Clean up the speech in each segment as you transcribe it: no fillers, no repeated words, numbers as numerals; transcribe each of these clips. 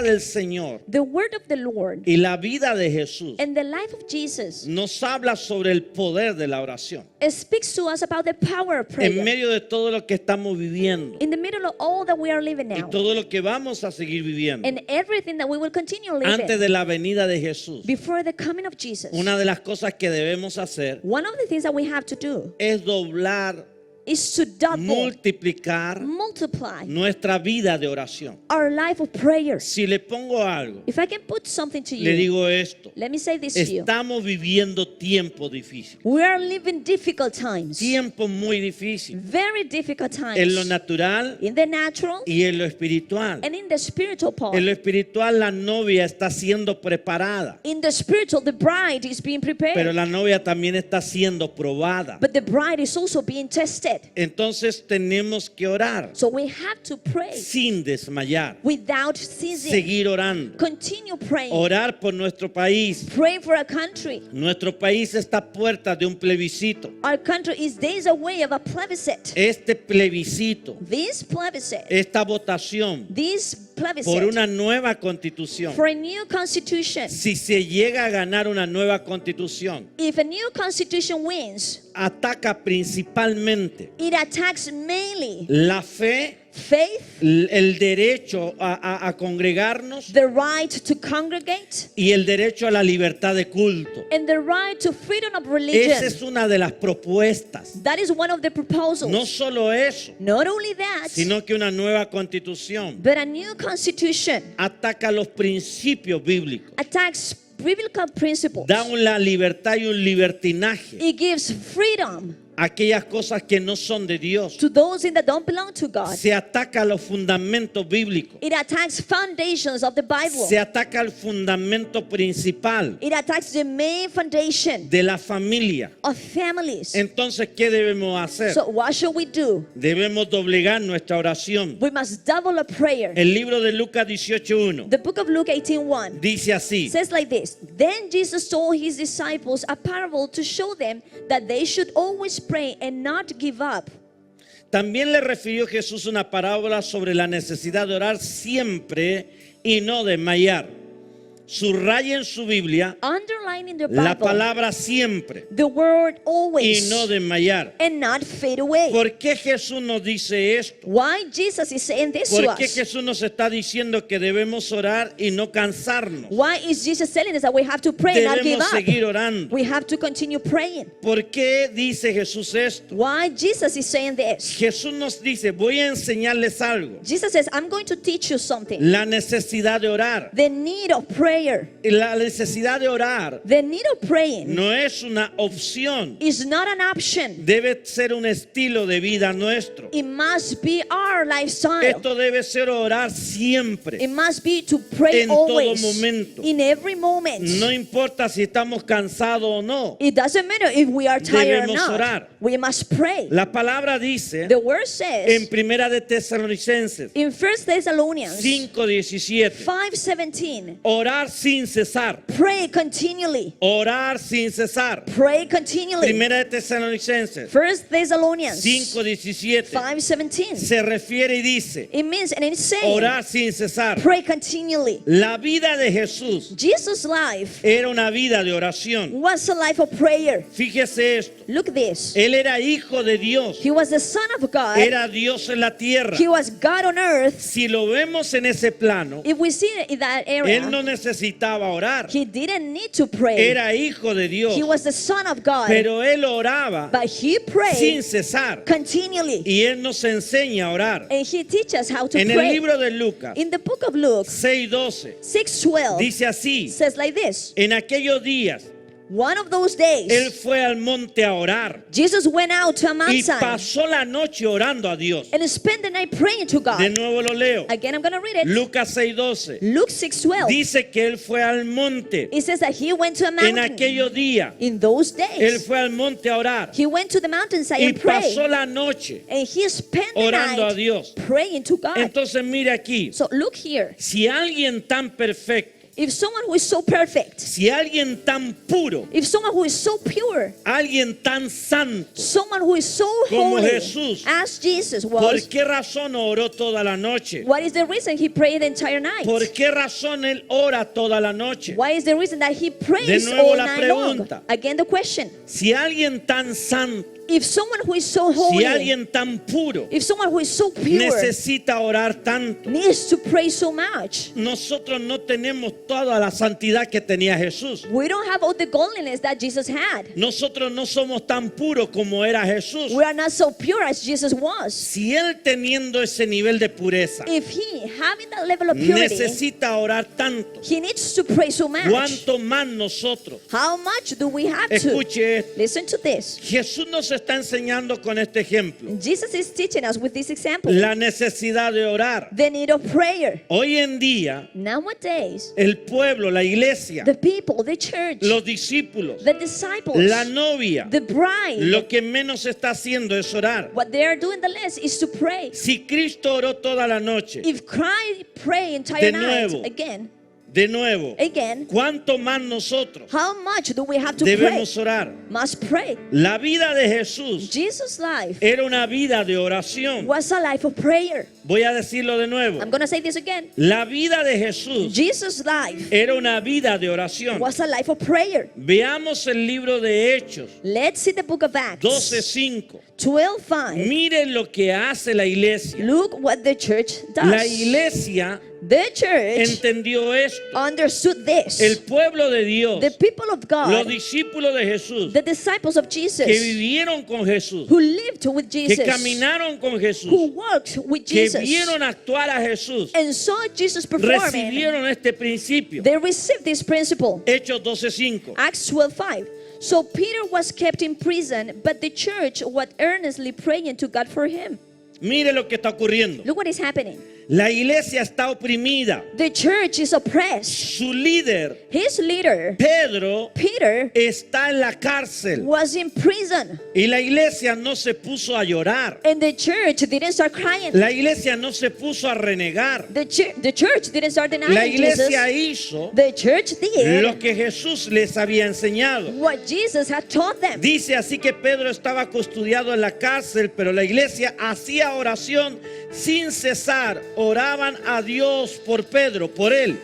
palabra del Señor the word of the Lord y la vida de Jesús and the life of Jesus nos habla sobre el poder de la oración speaks to us about the power of en prayer medio de todo lo que estamos viviendo in the middle of all that we are living y now todo lo que vamos a seguir viviendo and everything that we will continue antes living de la venida de Jesús. before the coming of Jesus. Una de las cosas que debemos hacer One of the things that we have to do es doblar, is to double, multiplicar multiply nuestra vida de oración. our life of prayer. Si le pongo algo, If I can put something to le you, digo esto: let me say this to you. estamos viviendo tiempos difíciles, We are living difficult times, tiempos muy difíciles, very difficult en lo times, natural in the natural y en lo espiritual. and in the spiritual part. En lo espiritual la novia está siendo preparada, In the spiritual, the bride is being pero prepared, la novia también está siendo probada. but the bride is also being tested. Entonces tenemos que orar So we have to pray sin desmayar, without ceasing. seguir orando, Continue praying. orar por nuestro país. Pray for our country. Nuestro país está a puerta de un plebiscito. Our country is days away of a plebiscite. Este plebiscito, This plebiscite, esta votación this por plebiscite una nueva constitución, for a new constitution. si se llega a ganar una nueva constitución, If a new constitution wins, ataca principalmente it attacks mainly la fe, faith, el derecho a congregarnos the right to congregate, y el derecho a la libertad de culto. and the right to freedom of Esa religion. es una de las propuestas. That is one of the proposals. No solo eso, Not only that, sino que una nueva constitución but a new constitution ataca los principios bíblicos, attacks biblical principles. da una libertad y un libertinaje It gives freedom a aquellas cosas que no son de Dios. to those that don't belong to God. Se ataca los fundamentos bíblicos, It attacks foundations of the Bible. se ataca el fundamento principal It attacks the main foundation de la familia. of families. Entonces, ¿qué debemos hacer? So what should we do? Debemos doblegar nuestra oración. We must double a prayer. El libro de Lucas 18:1 The book of Luke 18:1 dice así: says like this. Then Jesus told his disciples a parable to show them that they should always pray and not give up. también le refirió Jesús una parábola sobre la necesidad de orar siempre y no desmayar. Subrayen su Biblia Underline in the la Bible palabra siempre the word y always no desmayar. and not fade away. ¿Por qué Jesús nos dice esto? Why Jesus is saying this to ¿Por qué us? Jesús nos está diciendo que debemos orar y no cansarnos? Why is Jesus telling us that we have to pray and not give Debemos seguir up? orando. We have to continue praying. ¿Por qué dice Jesús esto? Why Jesus is saying this? Jesús nos dice: voy a enseñarles algo. Jesus says, I'm going to teach you something. La necesidad de orar. The need of prayer. La necesidad de orar The need of praying no es una opción. is not an option. Debe ser un estilo de vida nuestro. It must be our lifestyle. Esto debe ser orar siempre. It must be to pray En todo always, momento. in every moment. No importa si estamos cansados o no. It doesn't matter if we are tired or Debemos not. orar. We must pray. La palabra dice The word en says Primera de Tesalonicenses in 1 Thessalonians 5:17, 5:17, orar sin cesar. pray continually. Orar sin cesar. Pray continually. Primera de Tesalonicenses 1 Thessalonians 5:17 5:17. se refiere y dice: It means, and it's saying, orar sin cesar. pray continually. La vida de Jesús Jesus' life era una vida de oración. was a life of prayer. Fíjese esto: Look at this. él era hijo de Dios, He was the Son of God. era Dios en la tierra. He was God on earth. Si lo vemos en ese plano, If we see it in that él area, no necesitaba orar. he didn't need to pray. Era hijo de Dios, He was the Son of God. pero él oraba But he sin prayed cesar. continually. Y él nos enseña a orar. And he teaches how to En el pray. libro de Lucas In the book of Luke 6:12 6:12 dice así: says like this. en aquellos días One of those él days, fue al monte a orar Jesus went out to a y mountainside pasó la noche orando a Dios. and spent the night praying to De God. nuevo lo leo. Again, I'm going to read it. Lucas 6:12 Luke 6:12. dice que él fue al monte. It says that he went to a En mountain. aquellos días In those él days, fue al monte a orar he went to the mountainside y and prayed. pasó la noche And he spent the orando a night Dios. praying to God. Entonces mire aquí, So look here. si alguien tan perfecto If someone who is so perfect, si alguien tan puro, if someone who is so pure, alguien tan santo, someone who is so como holy Jesús, as Jesus ¿por was, qué razón oró toda la noche? what is the reason he prayed the entire night? ¿Por qué razón él ora toda la noche? Why is the reason that he prays De nuevo all la night long? pregunta. Again the question. Si alguien tan santo, If someone who is so holy, si alguien tan puro if someone who is so pure necesita orar tanto, needs to pray so much, nosotros no tenemos toda la santidad que tenía Jesús. we don't have all the godliness that Jesus had. Nosotros no somos tan puros como era Jesús. We are not so pure as Jesus was. Si él teniendo ese nivel de pureza If he, having that level of purity, necesita orar tanto, he needs to pray so much. ¿cuánto más nosotros? How much do we have to? Escuche esto. Listen to this. Jesús nos está enseñando con este ejemplo Jesus is teaching us with this example la necesidad de orar. the need of prayer. Hoy en día, Nowadays, el pueblo, la iglesia, the people, the church, los discípulos, the disciples, la novia, the bride, lo que menos está haciendo es orar. what they are doing the less is to pray. Si Cristo oró toda la noche, If Christ pray entire De night, nuevo. again, ¿cuánto más nosotros how much do we have to pray? debemos orar? Must pray. La vida de Jesús Jesus' life era una vida de oración. was a life of prayer. Voy a decirlo de nuevo. I'm going to say this again. La vida de Jesús Jesus' life era una vida de oración. was a life of prayer. Veamos el libro de Hechos Let's see the book of Acts 12:5. 12:5. Miren lo que hace la iglesia. Look what the church La does. iglesia The church entendió esto. understood this. El pueblo de Dios, The people of los God, discípulos de Jesús, the disciples of que Jesus, vivieron con Jesús, who lived with que Jesus, caminaron con who Jesús, worked with que Jesus, vieron actuar a Jesús, and saw Jesus performing, recibieron este principio. they received this principle. Hechos 12:5. Acts 12:5. So Peter was kept in prison, but the church was earnestly praying to God for him. Mire lo que está ocurriendo. Look what is happening. La iglesia está oprimida. The church is oppressed. Su líder, His leader, Pedro, Peter, está en la cárcel. was in prison, Y la iglesia no se puso a llorar. and the church didn't start crying. La iglesia no se puso a renegar. The church didn't start La denying iglesia Jesus. hizo The church lo did que Jesús les había enseñado. what Jesus had taught them. Dice así que Pedro estaba custodiado en la cárcel, pero la iglesia hacía oración sin cesar. Oraban a Dios por Pedro, por él.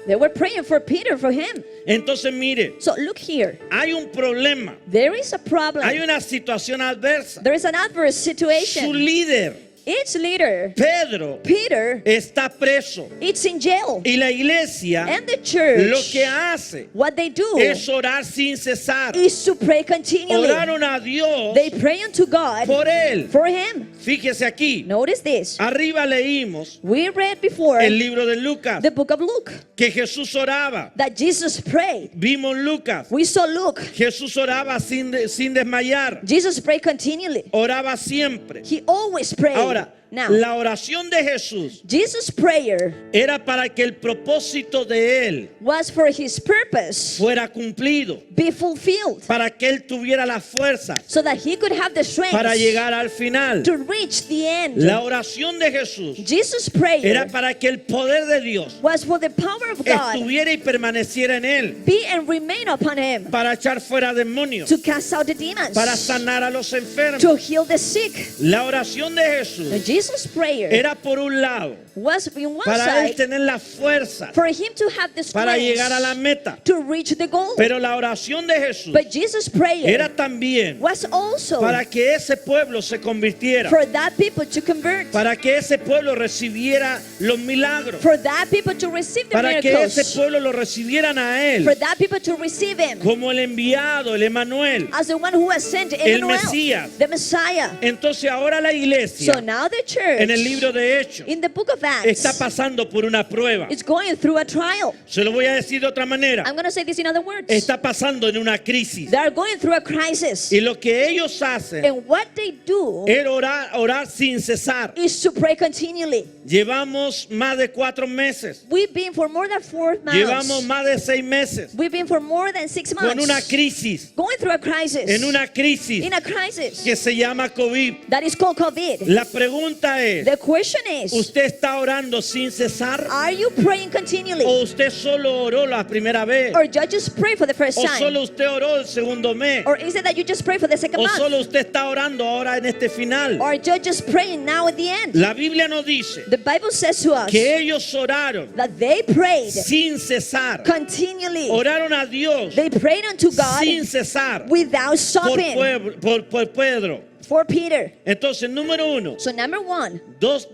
They were praying for Peter, for him. Entonces mire, So look here. hay un problema, There is a problem. hay una situación adversa. There is an adverse Su situation. líder, Its leader, Pedro, Peter, está preso. it's in jail. Y la iglesia And the church, lo que hace what they do es orar sin cesar. is to pray continually. Oraron a Dios They pray unto God por él. for him. Fíjese aquí, Notice this. arriba leímos We read before el libro de Lucas, the book of Luke que Jesús oraba. that Jesus prayed. Vimos Lucas, We saw Luke. Jesús oraba sin desmayar, Jesus prayed continually. oraba siempre. He always prayed. Ahora, Now, la oración de Jesús Jesus' prayer era para que el propósito de él was for his purpose fuera cumplido, be fulfilled, para que él tuviera la fuerza so that he could have the strength para llegar al final. to reach the end. La oración de Jesús Jesus' prayer era para que el poder de Dios was for the power of God estuviera y permaneciera en él, be and remain upon him, para echar fuera demonios, to cast out the demons, para sanar a los enfermos. to heal the sick. La oración de And Jesús Jesus' prayer era por un lado was in one para él side tener la fuerza for him to have the para llegar a la strength meta, to reach the goal. pero la oración de Jesús But Jesus' prayer era también was also para que ese pueblo se convirtiera, for that people to convert, para que ese pueblo recibiera los milagros, for that people to receive the para que ese miracles, pueblo lo recibieran a él for that people to receive him como el enviado, el Emanuel. as the one who has sent El Emmanuel, Mesías. the Messiah. Entonces ahora la iglesia So now the church en el libro de Hechos in the book of está Acts pasando por una prueba. is going through a trial. Se lo voy a decir de otra manera. I'm going to say this in other words. Está pasando en una crisis. They are going through a crisis. Y lo que ellos hacen And what they do es orar sin cesar. is to pray continually. Llevamos más de 4 meses. We've been for more than 4 Llevamos months. más de 6 meses We've been for more than 6 con una months crisis. going through a crisis. En una crisis In a crisis que se llama COVID. that is called COVID. La pregunta pregunta es, The question is, ¿usted está orando sin cesar? are you praying continually? ¿O usted solo oró la primera vez? Or you just pray for the first ¿O time? solo usted oró el segundo mes? Or is it that you just pray for the second ¿O month? solo usted está orando ahora en este final? Or you're just praying now at the end? La Biblia nos dice The Bible says to us que ellos oraron that they prayed sin cesar. continually. Oraron a Dios They prayed unto God sin cesar without por, stopping. por Pedro. For Peter. Entonces, número uno, So number one,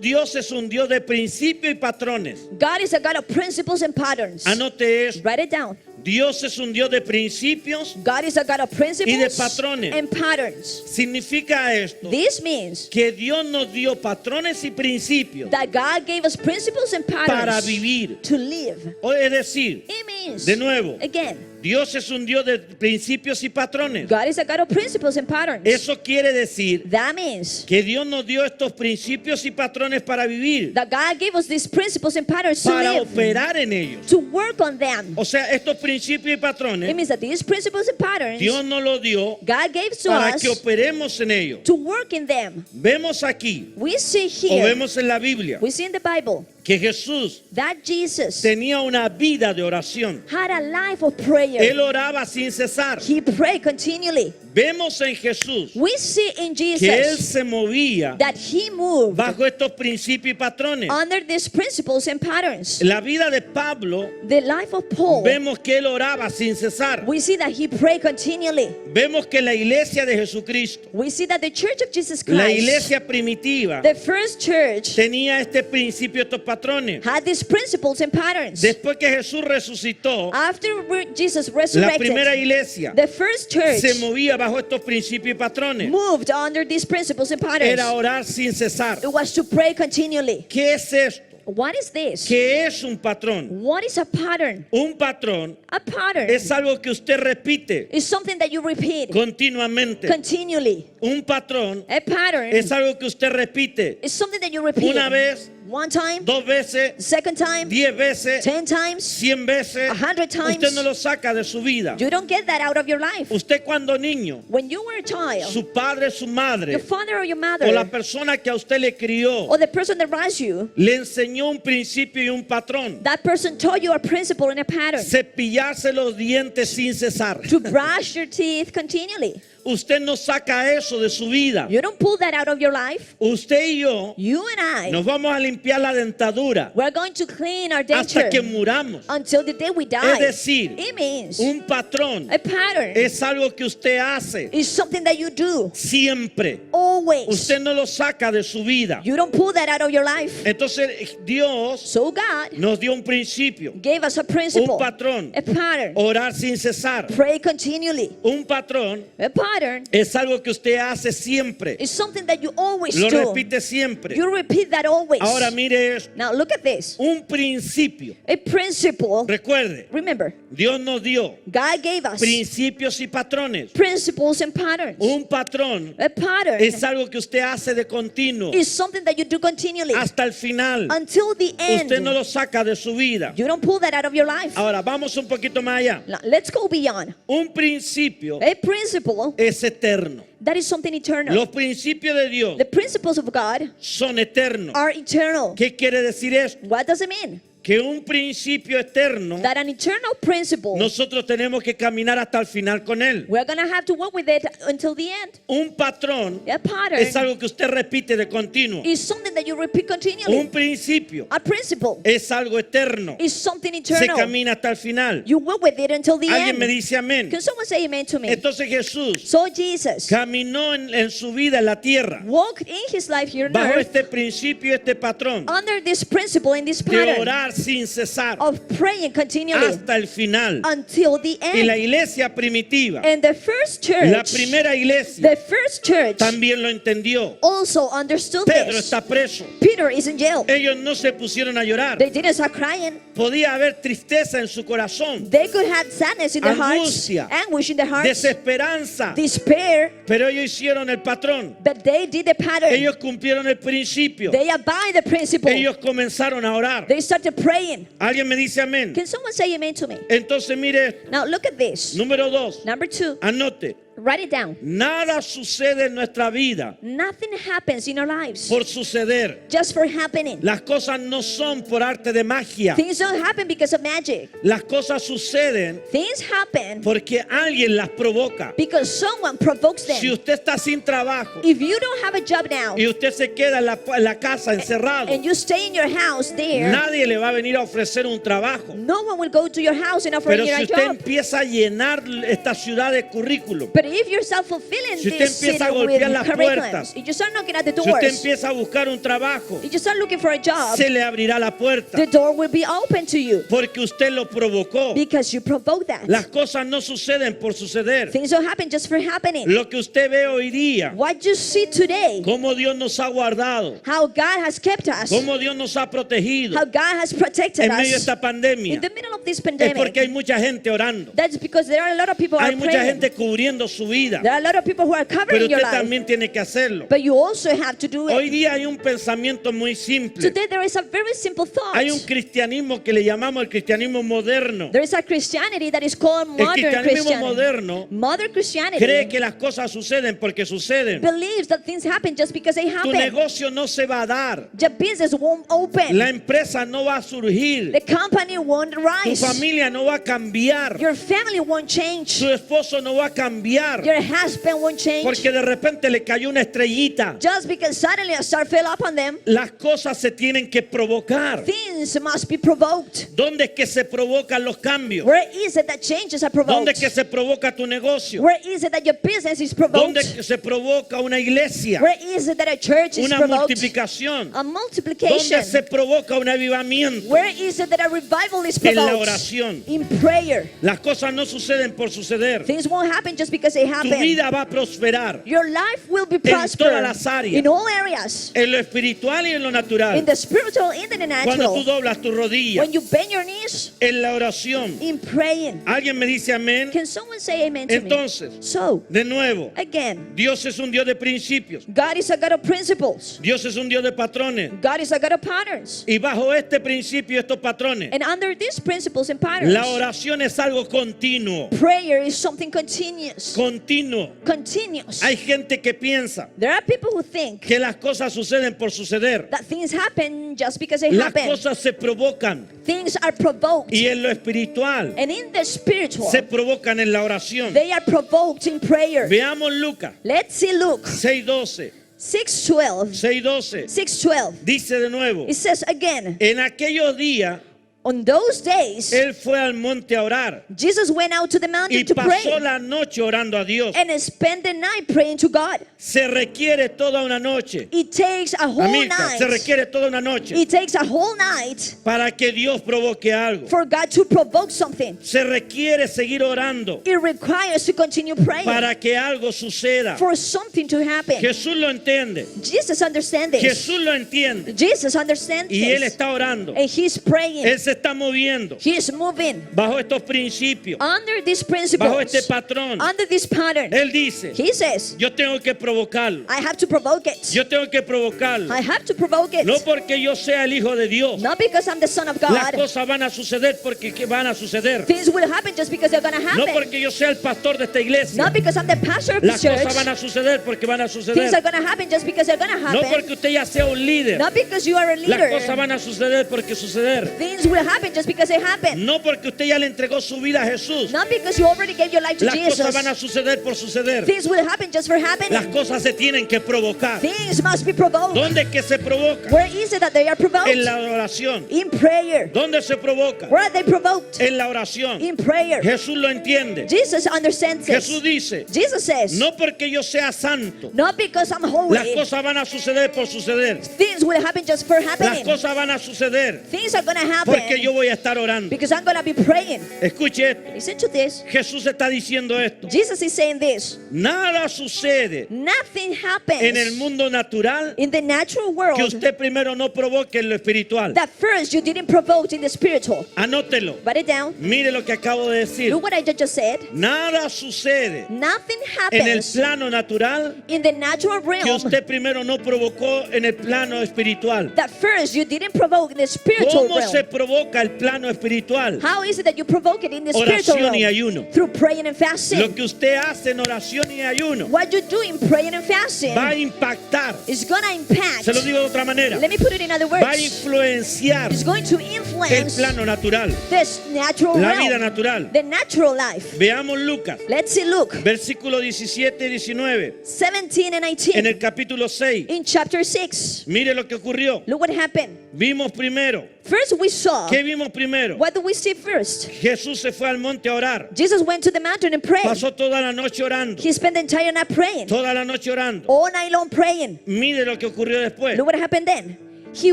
Dios es un Dios de principios y patrones. God is a God of principles and patterns. Anote eso. Write it down. Dios es un Dios de principios. God is a God of principles Y de patrones. and patterns. Significa esto This means que Dios nos dio patrones y principios that God gave us principles and para patterns vivir. to live. Es decir, It means, de nuevo, again, Dios es un Dios de principios y patrones. God is a God of principles and patterns. Eso quiere decir That means que Dios nos dio estos principios y patrones para vivir, that God gave us these principles and patterns to para live, operar en ellos. to work on them. O sea, estos principios y It patrones, means that these principles and patterns Dios nos los dio God gave to para us que operemos en ellos. to work in them. Vemos aquí, We see o here, vemos en la Biblia, we see in the Bible que Jesús that Jesus tenía una vida de oración. had a life of prayer. Él oraba sin cesar. He prayed continually. Vemos en Jesús We see in que Él Jesus se movía that he moved bajo estos principios y patrones. under these principles and patterns. La vida de Pablo, The life of Paul, vemos que él oraba sin cesar. we see that he prayed continually. Vemos que la iglesia de Jesucristo, We see that the church of Jesus la Christ, iglesia primitiva, the first church, tenía este principio, estos patrones. had these principles and patterns. Después que Jesús resucitó, After Jesus la primera resurrected, iglesia the first church se movía bajo estos principios y patrones. moved under these principles and patterns. Era orar sin cesar. It was to pray continually. ¿Qué es esto? What is this? ¿Qué es un patrón? What is a pattern? Un patrón A pattern es algo que usted repite is something that you repeat continuamente. continually. Un patrón A pattern es algo que usted repite is something that you repeat una vez, one time, dos veces, second time, 10 veces, 10 times. 100 veces. 100 times. Usted no lo saca de su vida. You don't get that out of your life. Usted cuando niño, When you were a child, su padre, su madre your father or your mother o la persona que a usted le crió or the person that raised you, le enseñó un principio y un patrón. that person taught you a principle and a pattern Cepillarse los dientes sin cesar. to brush your teeth continually. Usted no saca eso de su vida. You don't pull that out of your life. Usted y yo You and I, nos vamos a limpiar la dentadura we're going to clean our hasta que denture muramos. until the day we die. Es decir, It means un patrón a pattern es algo que usted hace is something that you do siempre. always. Usted no lo saca de su vida. You don't pull that out of your life. Entonces Dios So God nos dio un principio, gave us a principle, un patrón, a pattern. orar sin cesar. Pray continually. Un patrón A pattern es algo que usted hace siempre, is something that you always lo do. repite siempre. You repeat that always. Ahora mire esto, Now look at this. un principio. A principle. Recuerde, Remember, Dios nos dio God gave us principios y patrones. principles and patterns. Un patrón A pattern es algo que usted hace de continuo is something that you do continually hasta el final. until the end. Usted no lo saca de su vida. You don't pull that out of your life. Ahora vamos un poquito más allá. Now, let's go beyond. Un principio A principle, es eterno. that is something eternal. Los principios de Dios The principles of God son eternos. are eternal. ¿Qué quiere decir esto? What does it mean? Que un principio eterno That an eternal principle, nosotros tenemos que caminar hasta el final con él. we're going to have to work with it until the end. Un patrón A pattern es algo que usted repite de continuo. is something that you repeat continually. Un principio A principle es algo eterno. is something Se eternal. camina hasta el final. You work with it until the Alguien end. me dice amén. Can someone say amen to me? Entonces Jesús So Jesus caminó en su vida en la tierra walked in his life here on bajo earth este principio, este patrón under this principle and this de pattern orar sin cesar of praying continually hasta el final. until the Y la end. iglesia primitiva, And the first la church, primera iglesia, the first church también lo entendió. also understood Pedro this. está preso. Peter is in jail. Ellos no se pusieron a llorar. They didn't start crying. Podía haber tristeza en su corazón, They could have sadness in their hearts, Angustia, anguish in their hearts, desesperanza, despair, pero ellos hicieron el patrón. but they did the pattern. Ellos cumplieron el principio. They abide the principle. Ellos comenzaron a orar. They started praying. Alguien me dice amén. Can someone say amen to me? Entonces mire, Now look at this. número 2, Number 2, anote, Write it down. Nada sucede en nuestra vida Nothing happens in our lives por suceder. just for happening. Las cosas no son por arte de magia. Things don't happen because of magic. Las cosas suceden Things happen porque alguien las provoca. because someone provokes Si them. usted está sin trabajo If you don't have a job now y usted se queda en la casa encerrado, and you stay in your house there, nadie le va a venir a ofrecer un trabajo. no one will go to your house and offer Pero you si a usted job. empieza a llenar esta ciudad de currículum, But if you're self-fulfilling Si usted this city empieza a with golpear las curriculums, puertas, if you start knocking at the si usted doors, empieza a buscar un trabajo, if you start looking for a job, se le abrirá la puerta the door will be open to you porque usted lo provocó. because you provoked that. Las cosas no suceden por suceder. Things don't happen just for happening. Lo que usted ve hoy día, What you see today, cómo Dios nos ha guardado, how God has kept us, cómo Dios nos ha protegido how God has protected en medio de us esta pandemia, in the middle of this es porque hay pandemic. mucha gente orando. That's because there are a lot of people who Hay are mucha praying. gente cubriendo su vida, There are a lot of people who are pero covering your usted life, también tiene que hacerlo. but you also have to do Hoy it. día hay un pensamiento muy simple. Today there is a very simple thought. Hay un cristianismo que le llamamos el cristianismo moderno. There is a Christianity that is called El modern cristianismo Christianity. moderno Modern Christianity cree que las cosas suceden porque suceden. believes that things happen just because they Tu happen. negocio no se va a dar. The business won't open. La empresa no va a surgir. The company won't Tu rise. familia no va a cambiar. Your family won't change. Tu esposo no va a cambiar. Your husband won't change. Porque de repente le cayó una estrellita. Just because suddenly a star fell upon them, Las cosas se tienen que provocar. things must be provoked. ¿Dónde es que se provocan los cambios? Where is it that changes are ¿Dónde provoked? es que se provoca tu negocio? Where is it that your business is ¿Dónde provoked? es que se provoca una iglesia? Where is it that a church is Una provoked? multiplicación. A ¿Dónde multiplication. se provoca un avivamiento? Where is it that a revival is En la provoked? oración. In prayer. Las cosas no suceden por suceder. Things won't happen just because they Tu happen. vida va a prosperar Your life will be todas prosperous las áreas. in all areas. en lo espiritual y en lo In natural. the spiritual and in the Cuando tú natural. doblas tu rodilla When you bend your knees en la oración, in praying. alguien me dice amén. Can someone say amen to Entonces, me? So, de nuevo, again, Dios es un Dios de principios. God is a God of principles. Dios es un Dios de patrones. God is a God of patterns. Y bajo este principio, estos patrones, And under these principles and patterns, la oración es algo continuo. prayer is something continuous. Continuo. Continuous. Hay gente que piensa There are people who think que las cosas suceden por suceder. that things happen just because they Las happen. cosas se provocan Things are provoked. y en lo espiritual And in the spiritual, se provocan en la oración. they are provoked in prayer. Veamos Lucas Let's see Luke 6:12. 6:12. 6:12. 6:12. Dice de nuevo, It says again, en aquellos días on those days, él fue al monte a orar Jesus went out to the y mountain to pasó pray la noche orando a Dios. and spent the night praying to God. Se requiere toda una noche. It takes a whole Amiga, se night. requiere toda una noche It takes a whole night para que Dios provoque algo. for God to provoke something. Se requiere seguir orando It requires to continue praying para que algo suceda. for something to happen. Jesús lo entiende. Jesus understands this. Jesús lo entiende. Jesus understands Y Él this. está orando. And he's praying. Él se está moviendo He is moving bajo estos principios, under these bajo principles, este patrón. under this pattern. Él dice, He says, yo tengo que provocarlo. I have to provoke it. Yo tengo que provocarlo. I have to provoke it. No porque yo sea el hijo de Dios. Not because I'm the son of Las God. cosas van a suceder porque que van a suceder. Things will happen just because they're going to No happen. porque yo sea el pastor de esta iglesia. Not because I'm the pastor of the Las cosas church. van a suceder porque van a Things suceder. are going to happen just because they're going to No happen. porque usted ya sea un líder. Not because you are a Las leader. cosas van a suceder porque suceder. Things will happen just because they happen. No porque usted ya le entregó su vida a Jesús. Not because you already gave your life to Las cosas van a Jesus. suceder por suceder. Things will happen just for Las happening. cosas se tienen que provocar. Things must be provoked. ¿Dónde es que se provoca? Where is it that they are En provoked? la oración. In prayer. ¿Dónde se provoca? Where are they provoked? En la oración. In prayer. Jesús lo entiende. Jesus understands Jesús this. dice, Jesus says, no porque yo sea santo, not because I'm las holy. cosas van a suceder por suceder. Things will happen just for Las happening. cosas van a suceder Things are going to porque yo happen voy a estar orando. because I'm going to be praying. Escuche esto. Listen to this. Jesús está diciendo esto. Jesus is saying this. Nada sucede Nothing en el happens mundo natural in the natural que world usted primero no provoque en lo espiritual. that first you didn't provoke in the spiritual. Anótelo. Write it down. Mire lo que acabo de decir. Look what I just said. Nada sucede Nothing en el happens plano natural in the natural que realm usted primero no provocó en el plano espiritual. that first you didn't provoke in the spiritual ¿Cómo se realm. provoca el plano espiritual? How is it that you provoke it in the spiritual Oración y realm? ayuno. Through praying and fasting. Lo que usted hace en oración y ayuno What you do in praying and fasting va a impactar. is going to impact. Se lo digo de otra manera. Let me put it in other Va a words. influenciar It's going to el influence plano natural, this natural la vida realm, natural. the natural life. Veamos Lucas, Let's see Luke versículo 17 y 19, 17 and en 19 el capítulo 6. in chapter 6. Mire lo que ocurrió. Look what happened. Vimos primero. First we saw. ¿Qué vimos primero? What do we see first? Jesús se fue al monte a orar. Jesus went to the mountain and prayed. Pasó toda la noche orando. He spent the entire night praying. Toda la noche orando. All night long praying. Mire lo que ocurrió después. Look what happened then. He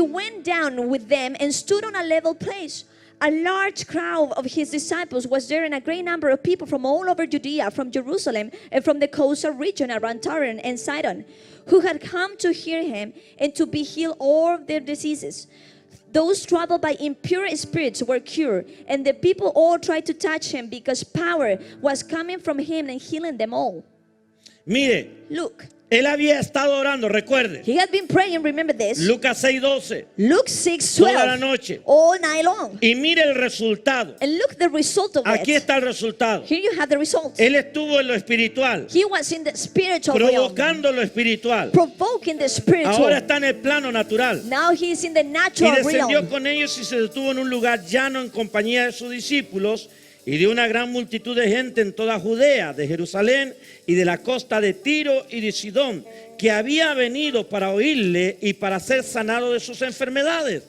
went down with them and stood on a level place. A large crowd of his disciples was there, and a great number of people from all over Judea, from Jerusalem, and from the coastal region around Tyre and Sidon, who had come to hear him and to be healed all of their diseases. Those troubled by impure spirits were cured, and the people all tried to touch him because power was coming from him and healing them all. Mire, Look, él había estado orando, recuerde. he had been praying, remember this? Lucas 6:12. Luke Toda la 6:12, noche. all night long. Y mire el resultado. And look the result of Aquí it. está el resultado. Here you have the result. Él estuvo en lo espiritual, He was in the spiritual realm, provocando lo espiritual. provoking the spiritual. Ahora está en el plano natural. Now he is in the Y natural descendió realm. con ellos y se detuvo en un lugar llano en compañía de sus discípulos y de una gran multitud de gente en toda Judea, de Jerusalén y de la costa de Tiro y de Sidón, que había venido para oírle y para ser sanado de sus enfermedades.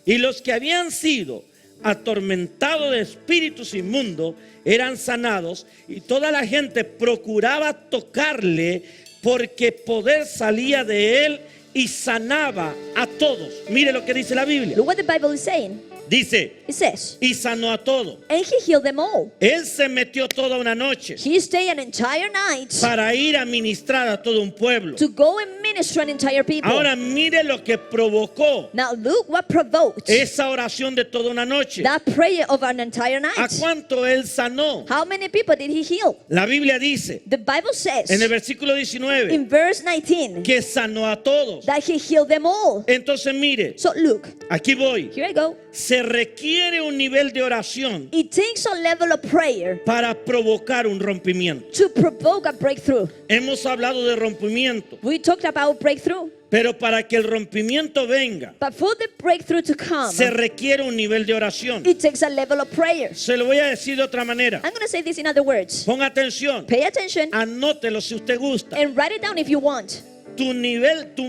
Y los que habían sido atormentados de espíritus inmundos eran sanados, y toda la gente procuraba tocarle porque poder salía de él y sanaba a todos. Mire lo que dice la Biblia. Look what the Bible is saying. Dice, It says, y sanó a todos. and he healed them all. Él se metió toda una noche He stayed an entire night para ir a ministrar a todo un pueblo. to go and minister an entire people. Ahora mire lo que provocó Now look what provoked esa oración de toda una noche. that prayer of an entire ¿A night. cuánto él sanó? How many people did he heal? La Biblia dice The Bible says en el versículo 19 in verse 19 que sanó a todos. that he healed them all. Entonces mire, So look, aquí voy. here I go. Se requiere un nivel de oración It takes a level of prayer para provocar un rompimiento. to provoke a breakthrough. Hemos hablado de rompimiento, We talked about breakthrough, pero para que el rompimiento venga, but for the breakthrough to come, se requiere un nivel de oración. it takes a level of prayer. Se lo voy a decir de otra manera. I'm going to say this in other words. Ponga atención, Pay attention anótelo si usted gusta. and write it down if you want. Tu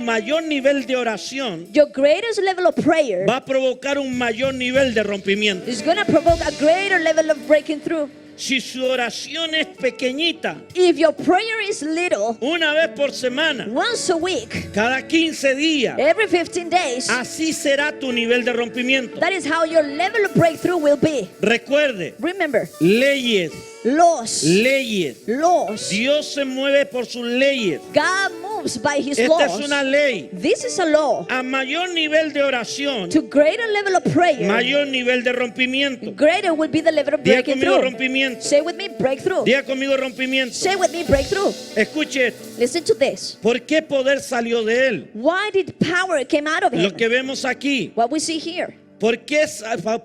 mayor nivel de oración Your greatest level of prayer va a provocar un mayor nivel de rompimiento. is going to provoke a greater level of breaking through. Si su oración es pequeñita, If your prayer is little, una vez por semana, once a week, cada 15 días, every 15 days, así será tu nivel de rompimiento. that is how your level of breakthrough will be. Recuerde, Remember, leyes, laws, leyes. laws. Dios se mueve por sus leyes. God moves by his Esta laws. es una ley. This is a law. A mayor nivel de oración, To greater level of prayer, mayor nivel de rompimiento. greater will be the level of Diga breaking conmigo through. rompimiento. Say with me, breakthrough. Diga conmigo rompimiento. Say with me, breakthrough. Escuche, Listen to this. ¿por qué poder salió de él? Why did power came out of him? Lo que vemos aquí. What we see here. ¿Por qué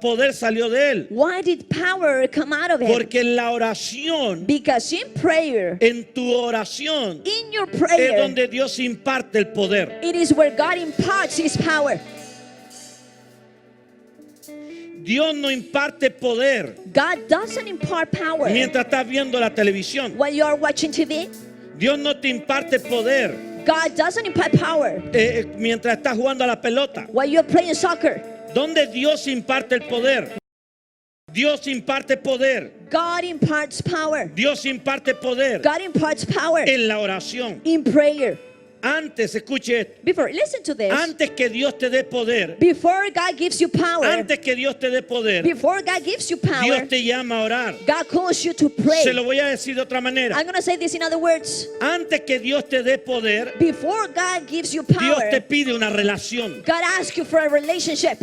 poder salió de él? Why did power come out of him? Porque en la oración, Because in prayer, en tu oración, in your es prayer, donde Dios imparte el poder. it is where God imparts his power. Dios no imparte poder God doesn't impart power mientras estás viendo la televisión. while you are watching TV. Dios no te imparte poder God doesn't impart power mientras estás jugando a la pelota. while you're playing soccer. ¿Dónde Dios imparte el poder? Dios imparte poder. God imparts power. Dios imparte poder God imparts power en la oración. in prayer. Antes, escuche esto, Before, listen to this. antes que Dios te dé poder, Before God gives you power, antes que Dios te dé poder, before God gives you power, Dios te llama a orar. God calls you to pray. Se lo voy a decir de otra manera. I'm going to say this in other words. Antes que Dios te dé poder, Before God gives you Dios power, te pide una relación. God asks you for a relationship.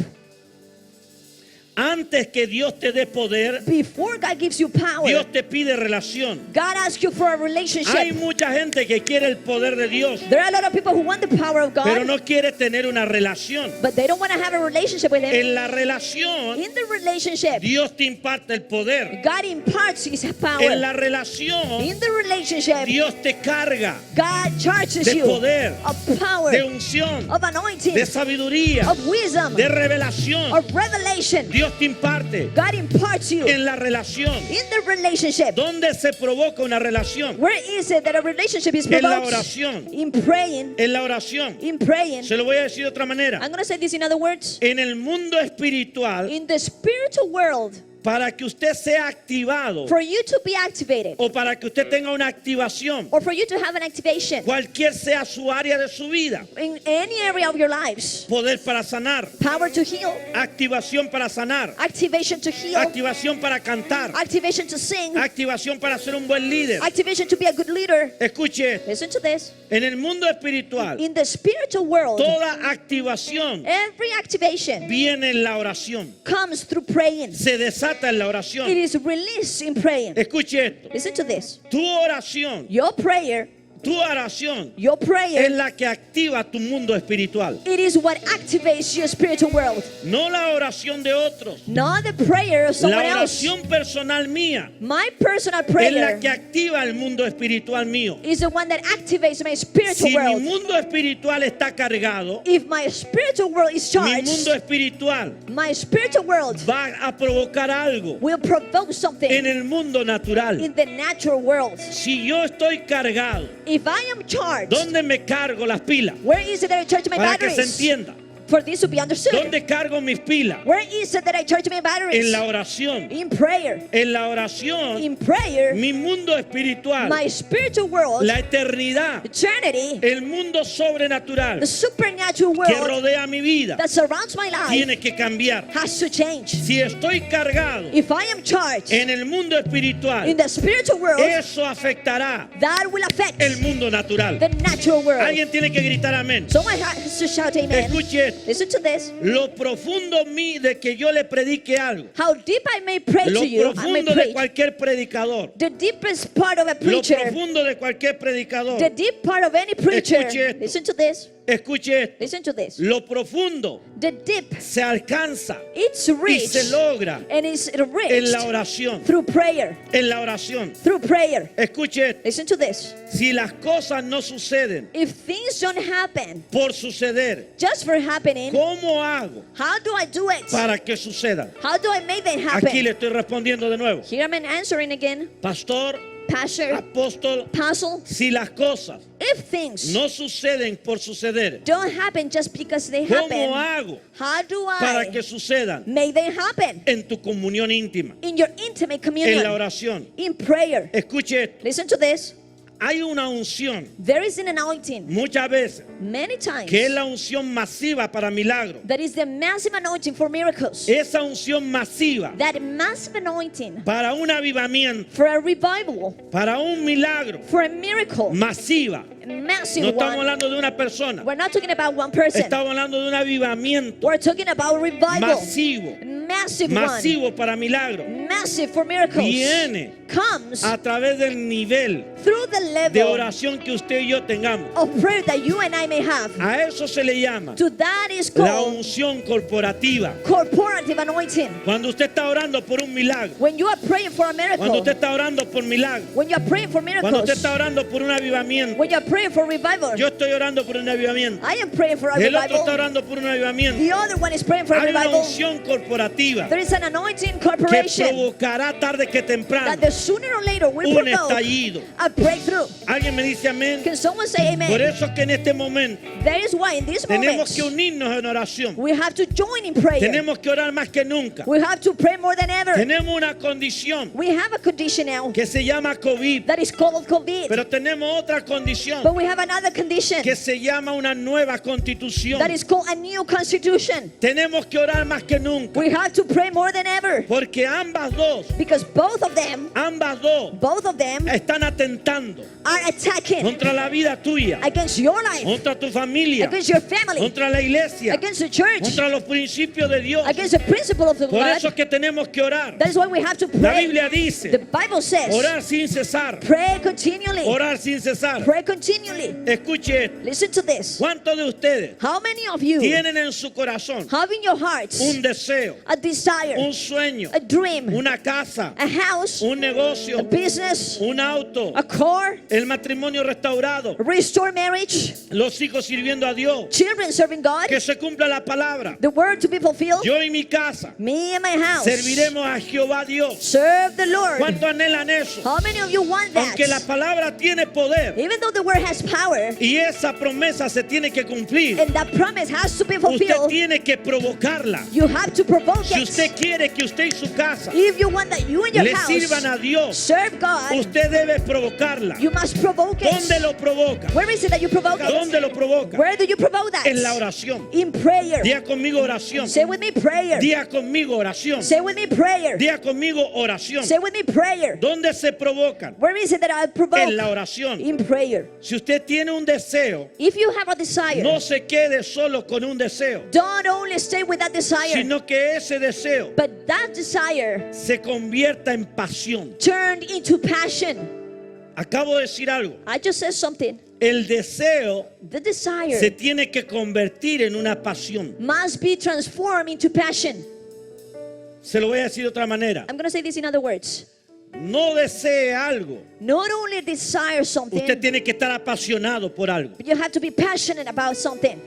Antes que Dios te dé poder, before God gives you power, Dios te pide relación. God asks you for a relationship. Hay mucha gente que quiere el poder de Dios, There are a lot of people who want the power of God, pero no quiere tener una relación. but they don't want to have a relationship with Him. En la relación, In the relationship, Dios te imparte el poder. God imparts His power. En la relación, In the relationship, Dios te carga God charges de you poder, of power, de unción, of anointing, de sabiduría, of wisdom, de revelación. of revelation. Dios te imparte God imparts you en la relación. in the relationship. ¿Dónde se provoca una relación? Where is it that a relationship is En la provoked? oración. In praying. En la oración. In praying. Se lo voy a decir de otra manera. I'm going to say this in other words. En el mundo espiritual, In the spiritual world, para que usted sea activado for you to be activated, o para que usted tenga una activación, or for you to have an activation cualquier sea su área de su vida, in any area of your lives, poder para sanar, power to heal, activación para sanar, activation to heal, activación para cantar, activation to sing, activación para ser un buen líder. activation to be a good leader. Escuche, Listen to this. en el mundo espiritual, In the spiritual world, toda activación every activation viene en la oración, comes through praying. se desata en la It oración. is released in praying. Escuche esto, Listen to this. tu oración, Your prayer, es your prayer, la que activa tu mundo espiritual, it is what activates your spiritual world. no la oración de otros. Not the prayer of someone La else. oración personal mía My personal es la prayer que activa el mundo espiritual mío. is the one that activates my spiritual Si mi world. mundo espiritual está cargado, If my spiritual world is mi mundo charged, espiritual my spiritual world va a provocar algo will provoke something en el mundo natural. in the natural world. Si yo estoy cargado, If I am charged, ¿dónde me cargo las pilas? where is it that I charge my Para que se batteries? entienda. For this to be understood. ¿Dónde cargo mis pilas? Where is it that I charge my En batteries? la oración. In prayer. En la oración, In prayer, mi mundo espiritual, my spiritual world, la eternidad, eternity, el mundo sobrenatural the supernatural que world rodea mi vida, that surrounds my life tiene que cambiar. has to change. Si estoy cargado If I am charged en el mundo espiritual, in the spiritual world, eso afectará that will affect el mundo natural. the natural world. Alguien tiene que gritar amén. Someone has to shout amen. Escuche esto. Listen to this. Lo profundo de que yo le predique algo. How deep I may pray Lo to you, I may profundo de preach. cualquier predicador. The deepest part of a Lo preacher, profundo de cualquier predicador. the deep part of any preacher. Escuche esto. Listen to this. Escuche esto. Listen to this. Lo profundo The deep, se alcanza it's y rich se logra and is en rich la oración. through prayer. En la oración. Through prayer. Escuche esto. Listen to this. Si las cosas no suceden If things don't happen por suceder, just for happening, ¿cómo hago how do I do it? para que sucedan? How do I make them Aquí le happen? estoy respondiendo de nuevo. Here I'm answering again. Pastor, Pastor, apóstol, apostle, si las cosas if things no suceden por suceder, don't happen just because they ¿cómo happen, hago how do para que I sucedan make them happen? en tu comunión íntima, In your intimate en la communion, oración? in prayer. Escuche esto. Listen to this. Hay una unción There is an anointing muchas veces many times que es la unción masiva para milagros. that is the massive anointing for miracles. Esa unción masiva That massive anointing para un avivamiento, for a revival, para un milagro, for a miracle, masiva. massive No estamos one. hablando de una persona, We're not talking about one person. estamos hablando de un avivamiento We're talking about revival. masivo, Massive one. masivo para milagros. Massive for miracles. Viene Comes a través del nivel through the de level oración que usted y yo tengamos. of prayer that you and I may have. A eso se le llama To that is la called unción corporativa. corporative anointing. Cuando usted está orando por un milagro, When you are praying for a cuando miracle, usted está orando por milagros, when you are praying for cuando usted miracles, está orando por un avivamiento, when you are praying for revival, yo estoy orando por un avivamiento, I am praying for a el otro está revival. orando por un avivamiento. The other one is praying for a Hay una revival. unción corporativa There is an anointing que corporation provocará tarde que temprano that the sooner or later will un provoke estallido. a breakthrough. Alguien me dice amén. Can someone say Por amen? eso es que en este momento That is why in this tenemos que moment unirnos en oración. we have to join in prayer. Tenemos que orar más que nunca. We have to pray more than ever. Tenemos una condición We have a condition now que se llama COVID, that is called COVID. pero tenemos otra condición But we have another condition que se llama una nueva constitución. that is called a new constitution. Tenemos que orar más que nunca, We have to pray more than ever porque ambas dos because both of them están atentando are attacking contra la vida tuya, against your life, contra tu familia, against your family, contra la iglesia, against the church, contra los principios de Dios. against the principle of the Por blood. eso es que tenemos que orar. That is why we have to La pray. Biblia The dice, Bible says, orar sin cesar, pray continually. orar sin cesar. Pray continually. Escuche esto. Listen to this. ¿Cuántos de ustedes How many of you tienen en su corazón have in your hearts un deseo, a desire, un sueño, a dream, una casa, a house, un a negocio, business, un auto, a car, el matrimonio restaurado, restore marriage, los hijos sirviendo a Dios, children serving God, que se cumpla la palabra? the word to be fulfilled? Yo y mi casa Me and my house serviremos a Jehová Dios. serve the Lord. ¿Cuánto anhelan eso? How many of you want that? Aunque la palabra tiene poder Even though the word has power y esa promesa se tiene que cumplir, and that promise has to be usted fulfilled, tiene que provocarla. you have to provoke Si it. usted quiere que usted y su casa If you want that you and your le house sirvan a Dios, serve God, usted debe provocarla. you must provoke ¿Dónde it. lo provoca? Where is it that you provoke ¿Dónde it? lo provoca? Where do you provoke that? En la oración. In prayer. Diga conmigo oración. Say with me prayer. Diga conmigo oración. Say with me prayer. Diga conmigo oración. Say with me prayer. ¿Dónde se provocan? Where is it that I provoke? En la oración. In prayer. Si usted tiene un deseo, If you have a desire, no se quede solo con un deseo, don't only stay with that desire, sino que ese deseo but that desire se convierta en pasión. turned into passion. Acabo de decir algo. I just said something. El deseo The desire se tiene que convertir en una pasión. must be transformed into passion. Se lo voy a decir de otra manera. I'm going to say this in other words. No desee algo. Not only desire something, Usted tiene que estar apasionado por algo. but you have to be passionate about something.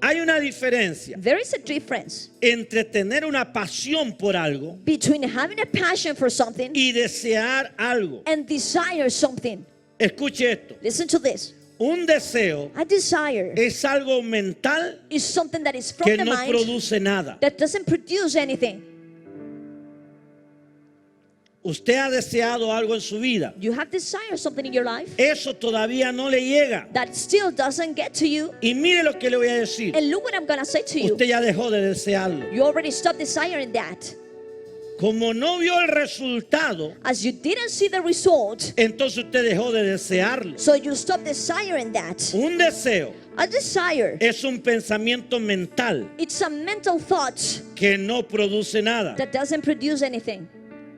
Hay una diferencia There is a difference entre tener una pasión por algo between having a passion for something y desear algo. and desire something. Escuche esto. Listen to this. Un deseo A desire es algo mental is something that is from que the no mind produce nada. that doesn't produce anything. Usted ha deseado algo en su vida. You have desired something in your life Eso todavía no le llega. that still doesn't get to you. Y mire lo que le voy a decir. And look what I'm going to say to you. Usted ya dejó de desearlo. You already stopped desiring that. Como no vio el resultado, As you didn't see the result, entonces usted dejó de desearlo. so you stopped desiring that. Un deseo A desire, es un pensamiento mental it's a mental thought que no produce nada. that doesn't produce anything.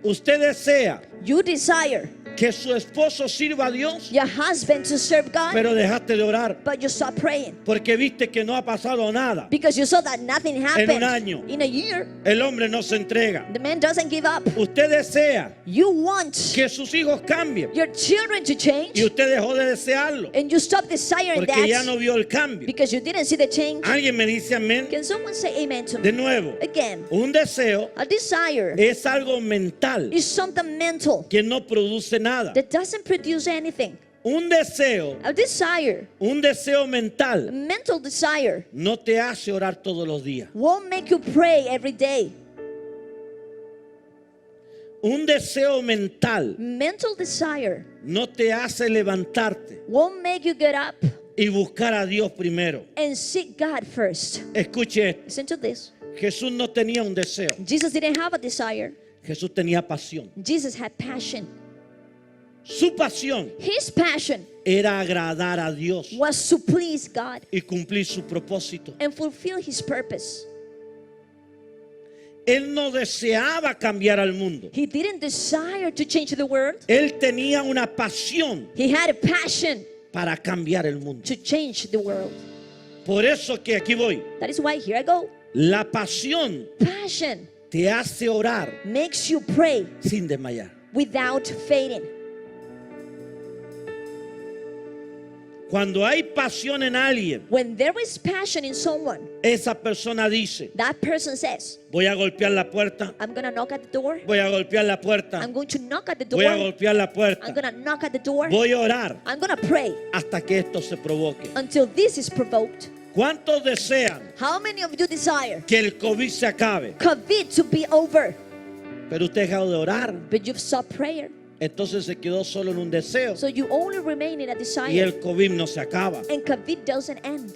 Usted desea You desire que su esposo sirva a Dios, your husband to serve God, pero dejaste de orar but you stop praying porque viste que no ha pasado nada. because you saw that nothing happened año. in a year. El hombre no se entrega. The man doesn't give up. Usted desea You want que sus hijos cambien your children to change, y usted dejó de desearlo and you stop desiring porque ya that no vio el cambio. because you didn't see the change. ¿Alguien me dice amén? Can someone say amen to De me? nuevo, Again, un deseo a desire es algo mental is something mental que no produce nada. that doesn't produce anything. Un deseo mental A mental desire no te hace orar todos los días. won't make you pray every day. Un deseo mental Mental desire no te hace levantarte won't make you get up y buscar a Dios primero. and seek God first. Escuche esto. Listen to this. Jesús no tenía un deseo. Jesus didn't have a desire. Jesús tenía pasión. Jesus had passion. Su pasión His passion era agradar a Dios was to please God y cumplir su propósito. and fulfill his purpose. Él no deseaba cambiar al mundo. He didn't desire to change the world. Él tenía una pasión He had a passion para cambiar el mundo. to change the world. Por eso que aquí voy. That is why here I go. La pasión Passion te hace orar makes you pray sin desmayar. without fading. Cuando hay pasión en alguien, When there is passion in someone, esa persona dice, that person says, voy a golpear la puerta, I'm going to knock at the door. voy a golpear la puerta, I'm going to knock at the voy a door. golpear la I'm puerta, going to knock at the door. voy a orar I'm going to pray hasta que esto se provoque. until this is provoked. ¿Cuántos desean How many of you desire que el COVID se acabe? COVID to be over, Pero usted ha dejado de orar. but you've stopped prayer? entonces se quedó solo en un deseo So you only remain in a y desire. el COVID no se acaba. And COVID doesn't end.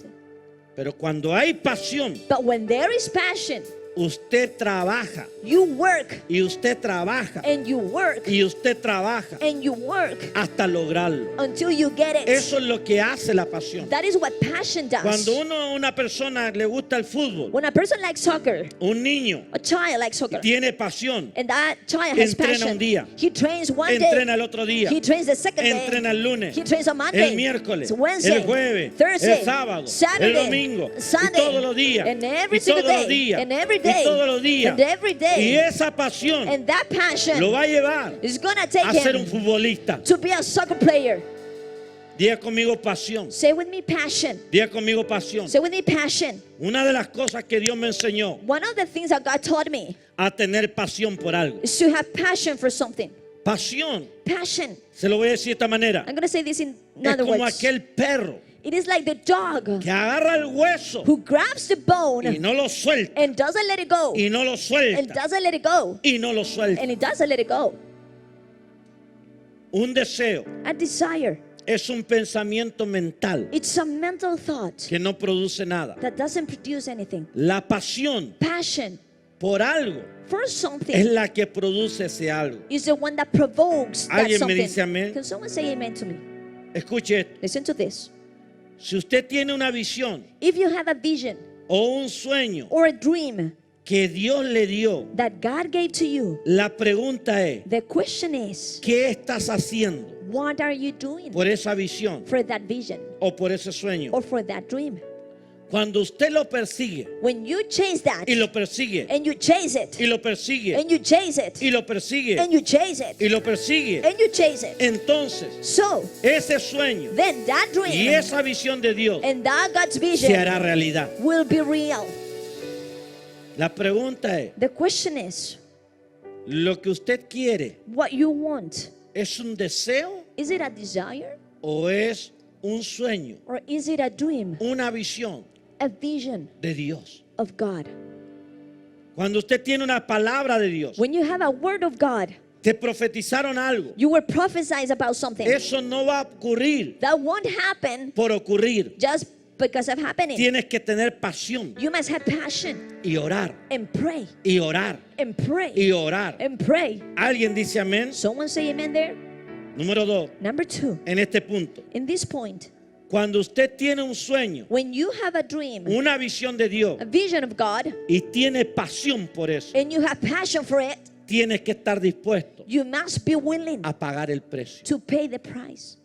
Pero cuando hay pasión, But when there is passion, usted trabaja you work y usted trabaja and you work y usted trabaja and you work hasta lograrlo. until you get it. Eso es lo que hace la pasión. That is what passion does. Cuando una persona le gusta el fútbol, When a person likes soccer, un niño a child likes soccer, tiene pasión, and that child has entrena passion, un día, he trains one entrena day, el otro día, he trains the second entrena day, el lunes, he trains on Monday, el miércoles, Wednesday, el jueves, Thursday, el sábado, Saturday, el domingo, y Sunday, todos los días, and every y single todos los day, días, and every y day, todos los días. and every day. Y esa pasión And that passion lo va a llevar is gonna take a ser un him futbolista. to be a soccer player. Diga conmigo pasión. Say with me passion. Diga conmigo pasión. Say with me passion. Una de las cosas que Dios me enseñó One of the things that God taught me a tener pasión por algo. is to have passion for something. Pasión, Passion. se lo voy a decir de esta manera. I'm gonna say this in Es other como words. aquel perro It is like the dog que agarra el hueso who grabs the y bone no lo suelta, and doesn't let it go. y no lo And suelta, doesn't let it go. y no lo suelta. And it doesn't let it go. Un deseo A desire. es un pensamiento mental It's a mental thought que no produce nada. that doesn't produce anything. La pasión Passion por algo for es something la que produce ese algo. is the one that provokes that ¿Alguien me dice something. amén? Can someone say amen to me? Escuche esto. Listen to this. Si usted tiene una visión If you have a vision o un sueño or a dream que Dios le dio, that God gave to you, la pregunta es, the question is, ¿qué estás haciendo what are you doing por esa visión for that vision o por ese sueño? or for that dream? Cuando usted lo persigue When you chase that y lo persigue and you chase it y lo persigue and you chase it y lo persigue and you chase it y lo persigue, and you chase it, entonces so ese sueño then that y dream esa visión de Dios and that God's se vision hará realidad. will be real. La pregunta es, The question is, ¿lo que usted quiere what you want, es un deseo is it a desire o es un sueño, or is it a dream, una visión a vision de Dios? of God? Cuando usted tiene una palabra de Dios, When you have a word of God, te profetizaron algo, you were prophesied about something. eso no va a ocurrir That won't happen por ocurrir. just because of happening. Tienes que tener pasión You must have passion y orar and pray y orar and pray y orar. and pray. ¿Alguien dice amén? Someone say amen there. Número 2, Number 2, en este punto, in this point, cuando usted tiene un sueño, when you have a dream, una visión de Dios a vision of God, y tiene pasión por eso, and you have passion for it, tienes que estar dispuesto you must be willing a pagar el precio. to pay the price.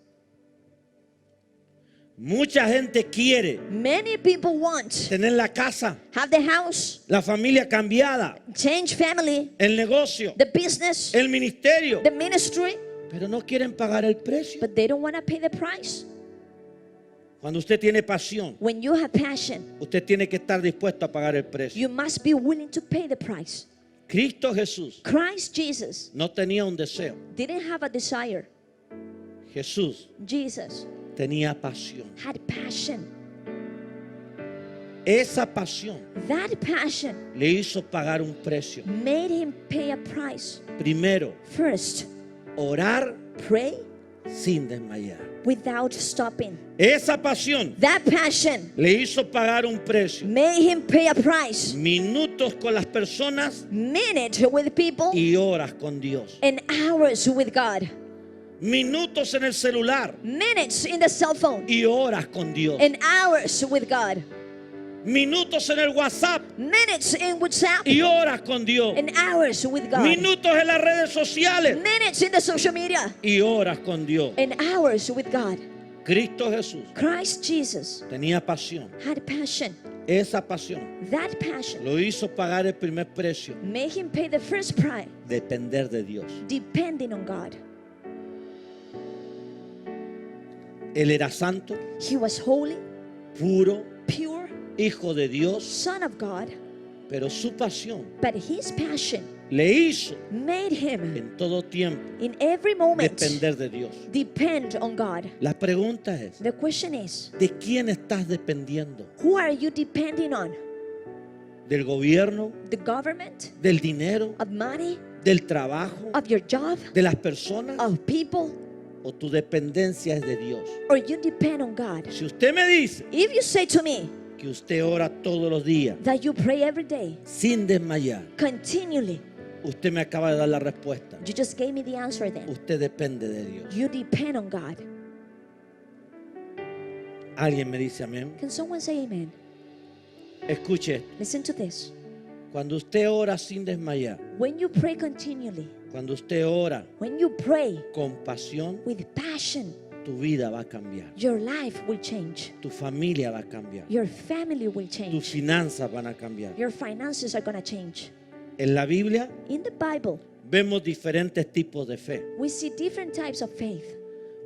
Mucha gente quiere Many people want tener la casa, have the house, la familia cambiada, change family, el negocio, the business, el ministerio, the ministry, pero no quieren pagar el precio. but they don't want to pay the price. Cuando usted tiene pasión, When you have passion, usted tiene que estar dispuesto a pagar el precio. you must be willing to pay the price. Cristo Jesús Christ Jesus no tenía un deseo. didn't have a desire. Jesús Jesus tenía pasión. had passion. Esa pasión That passion le hizo pagar un precio. made him pay a price. Primero, First, orar pray sin desmayar. without stopping. Esa pasión That passion le hizo pagar un precio. made him pay a price. Minutos con las personas Minutes with people y horas con Dios. and hours with God. Minutos en el celular Minutes in the cell phone y horas con Dios. and hours with God. Minutos en el WhatsApp Minutes in WhatsApp y horas con Dios. and hours with God. Minutos en las redes sociales Minutes in the social media y horas con Dios. and hours with God. Cristo Jesús Christ Jesus tenía pasión. had passion. Esa pasión That passion lo hizo pagar el primer precio, made him pay the first price, depender de Dios. depending on God. Él era santo, He was holy, puro, pure, hijo de Dios, Son of God, pero su pasión but his passion le hizo made him en todo tiempo in every moment depender de Dios. depend on God. La pregunta es, The question is, ¿de quién estás dependiendo? who are you depending on? ¿Del gobierno? The government, ¿Del dinero? of money, del trabajo, of your job, de las personas, of people, o tu dependencia es de Dios. or you depend on God. Si usted me dice If you say to me que usted ora todos los días that you pray every day, sin desmayar, continually, usted me acaba de dar la respuesta. you just gave me the answer then. Usted depende de Dios. You depend on God. Alguien me dice amén. Can someone say amen? Escuche, Listen to this. cuando usted ora sin desmayar, When you pray continually, cuando usted ora when you pray con pasión, with passion, tu vida va a cambiar. your life will change. Tu familia va a cambiar. Your family will Tus change. finanzas van a cambiar. Your finances are going to change. En la Biblia In the Bible, vemos diferentes tipos de fe we see different types of faith,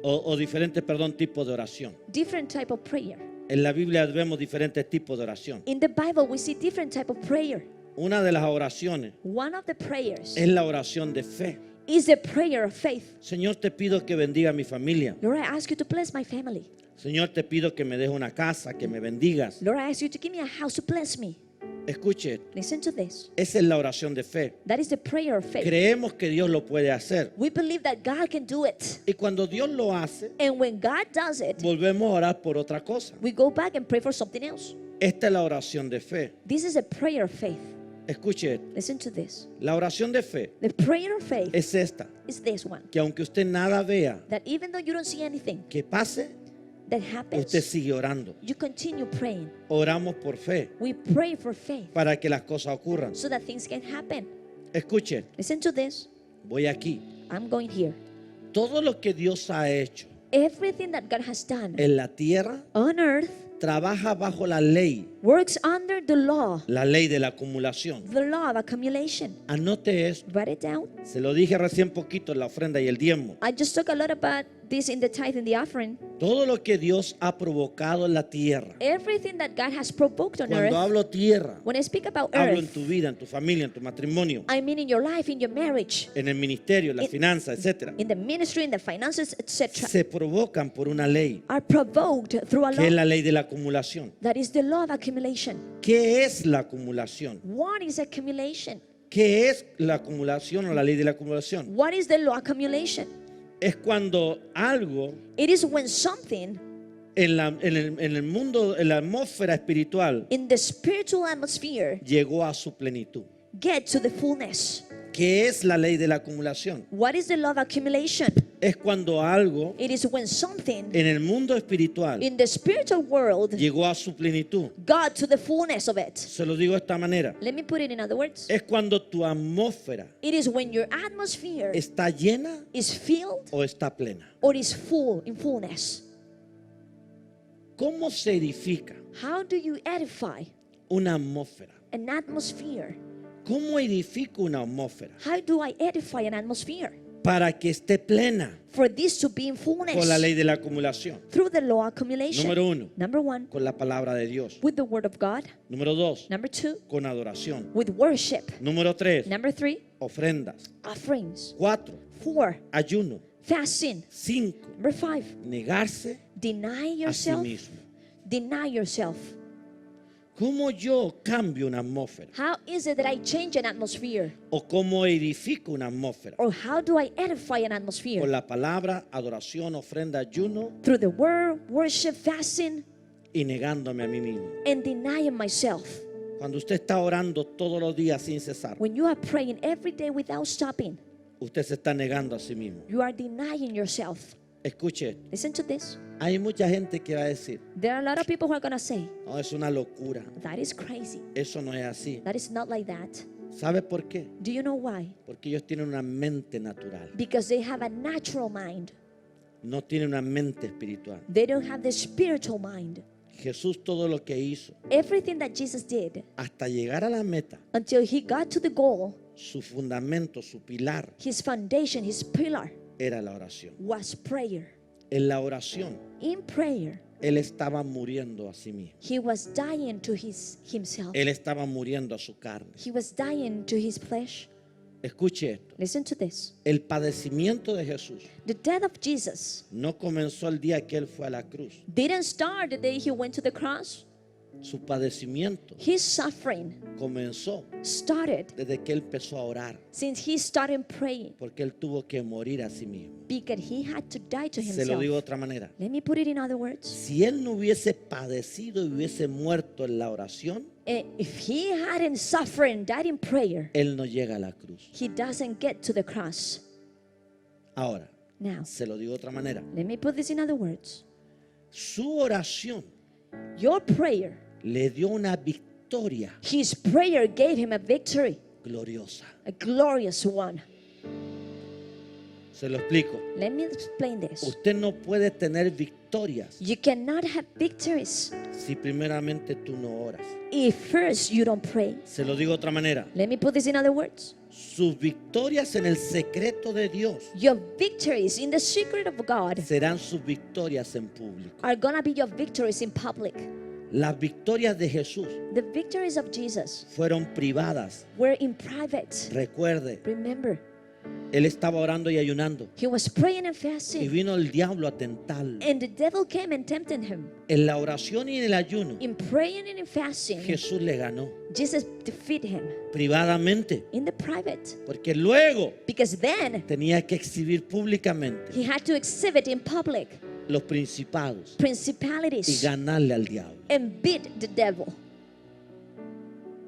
o diferentes, tipos de oración. different type of prayer. En la Biblia vemos diferentes tipos de oración. In the Bible, we see different type of prayer. Una de las oraciones One of the prayers es la oración de fe. is the prayer of faith. Señor, te pido que bendiga a mi familia. Lord, I ask you to bless my family. Señor, te pido que me des una casa, que me bendigas. Lord, I ask you to give me a house to bless me. Escuche, Listen to this. esa es la oración de fe. That is the prayer of faith. Creemos que Dios lo puede hacer. We believe that God can do it. Y cuando Dios lo hace, And when God does it, volvemos a orar por otra cosa. we go back and pray for something else. Esta es la oración de fe. This is a prayer of faith. Escuche, Listen to this. la oración de fe The prayer of faith es esta. is this one. Que aunque usted nada vea That even though you don't see anything que pase, that happens, usted sigue orando. you continue praying. Oramos por fe We pray for faith para que las cosas ocurran. so that things can happen. Escuche, Listen to this. voy aquí. I'm going here. Todo lo que Dios ha hecho Everything that God has done en la tierra on earth trabaja bajo la ley works under the law de la acumulación. of accumulation. Anote esto. Write it down. Se lo dije recién poquito en la ofrenda y el diezmo. I just talked a lot about this in the tithe and the offering. Todo lo que Dios ha provocado en la tierra. Everything that God has provoked on Cuando earth. hablo tierra, When I speak about hablo en earth, tu vida, en tu familia, en tu matrimonio, I mean in your life, in your marriage, en el ministerio, en las In- finanzas, etc. in the ministry, in the finances, etc. Se provocan por una ley, Are provoked through a que es law. la ley de la acumulación. That is the law of accumulation. ¿Qué es la acumulación? What is accumulation? ¿Qué es la acumulación o la ley de la acumulación? What is the law of accumulation? Es cuando algo It is when something en el mundo, en la atmósfera espiritual, in the spiritual atmosphere llegó a su plenitud. get to the fullness. ¿Qué es la ley de la acumulación? What is the law of accumulation? Es cuando algo It is when something en el mundo espiritual in the spiritual world llegó a su plenitud. got to the fullness of it. Se lo digo de esta manera. Let me put it in other words. Es cuando tu atmósfera It is when your atmosphere está llena is filled o está plena. or is full in fullness. ¿Cómo se edifica How do you edify una atmósfera? an atmosphere? ¿Cómo edifico una atmósfera? How do I edify an atmosphere? Para que esté plena For this to be in con la fullness ley de la acumulación. through the law of accumulation. Número uno, Number one, con la palabra de Dios. with the word of God. Número dos, Number two, con adoración. with worship. Número tres, Number three, ofrendas. offerings. Cuatro, Four, ayuno. fasting. Cinco, Number five, negarse deny a sí yourself. mismo. Deny yourself. ¿Cómo yo cambio una atmósfera? How is it that I change an atmosphere? ¿O cómo edifico una atmósfera? Or how do I edify an Con atmosphere? la palabra, adoración, ofrenda, ayuno Through the word, worship, fasting, y negándome a mí mismo. and denying myself. Cuando usted está orando todos los días sin cesar, When you are praying every day without stopping, usted se está negando a sí mismo. you are denying yourself. Escuche, Listen to this. hay mucha gente que va a decir, There are a lot of people who are going to say, no, es una locura, that is crazy. eso no es así. That is not like that. ¿Sabe por qué? Do you know why? Porque ellos tienen una mente natural, Because they have a natural mind. no tienen una mente espiritual. They don't have the spiritual mind. Jesús todo lo que hizo Everything that Jesus did hasta llegar a la meta, until he got to the goal, su fundamento, su pilar his foundation, his pillar era la oración. was prayer. En la oración, In prayer, él estaba muriendo a sí mismo. he was dying to himself. Él estaba muriendo a su carne. He was dying to his flesh. Escuche esto. Listen to this. El padecimiento de Jesús The death of Jesus no comenzó el día que él fue a la cruz. didn't start the day he went to the cross. Su padecimiento His suffering comenzó started desde que él empezó a orar, since he started praying, porque él tuvo que morir a sí mismo. because he had to die to Se lo digo de himself. otra manera. Let me put it in other words. Si él no hubiese padecido y hubiese muerto en la oración, If he hadn't suffered and died in prayer, él no llega a la cruz. he doesn't get to the cross. Ahora, Now, se lo digo de otra manera. let me put this in other words. Su oración Your prayer, le dio una victoria his prayer gave him a victory, gloriosa. a glorious one. Se lo explico. Let me explain this. Usted no puede tener victorias You cannot have victories si primeramente tú no oras. if first you don't pray. Se lo digo de otra manera. Let me put this in other words. Sus victorias en el secreto de Dios Your victories in the secret of God serán sus victorias en público. are going to be your victories in public. Las victorias de Jesús The victories of Jesus fueron privadas. were in private. Recuerde, Remember, él estaba orando y ayunando he was praying and y fasting, vino el diablo a tentarlo. and the devil came and tempted him. En la oración y en el ayuno, In praying and in fasting, Jesús le ganó Jesus defeated him privadamente, in the private, porque luego because then tenía que exhibir públicamente he had to exhibit in public los principados y principalities ganarle al diablo. and beat the devil.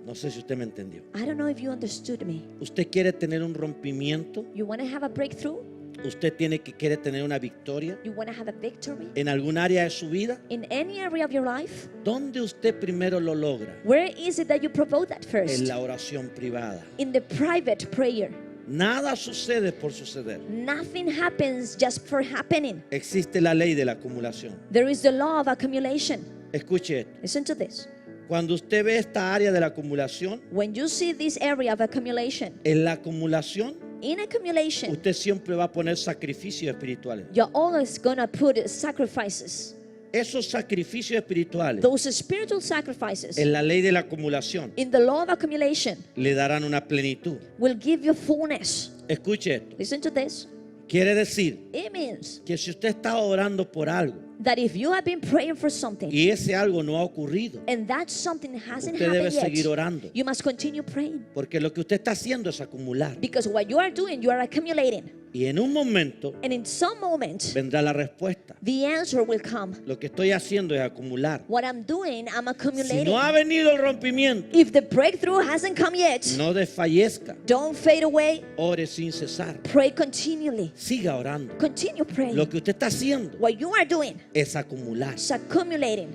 No sé si usted me entendió. I don't know if you understood me. ¿Usted quiere tener un rompimiento? You want to have a breakthrough? ¿Usted quiere tener una victoria You want to have a victory en algún área de su vida? in any area of your life? ¿Dónde usted primero lo logra? Where is it that you provoke that En first? la oración privada. In the private prayer. Nada sucede por suceder. Nothing happens just for happening. Existe la ley de la acumulación. There is the law of accumulation. Escuche esto. Listen to this. Cuando usted ve esta área de la acumulación, When you see this area of accumulation, en la acumulación in accumulation, usted siempre va a poner sacrificios espirituales. you're always going to put sacrifices. Esos sacrificios espirituales Those spiritual sacrifices en la ley de la acumulación in the law of accumulation le darán una plenitud. will give you fullness. Escuche esto. Listen to this. Quiere decir It means que si usted está orando por algo that if you have been praying for something y ese algo no ha ocurrido, and that something hasn't usted debe happened seguir yet, orando. you must continue praying. Porque lo que usted está haciendo es acumular. Because what you are doing, you are accumulating. Y en un momento And in some moment, vendrá la respuesta. the answer will come. Lo que estoy haciendo es acumular. What I'm doing, I'm Si accumulating. no ha venido el rompimiento, If the breakthrough hasn't come yet, no desfallezca. don't fade away. Ore sin cesar. Pray continually. Siga orando. Continue praying. Lo que usted está haciendo What you are doing es acumular. is accumulating.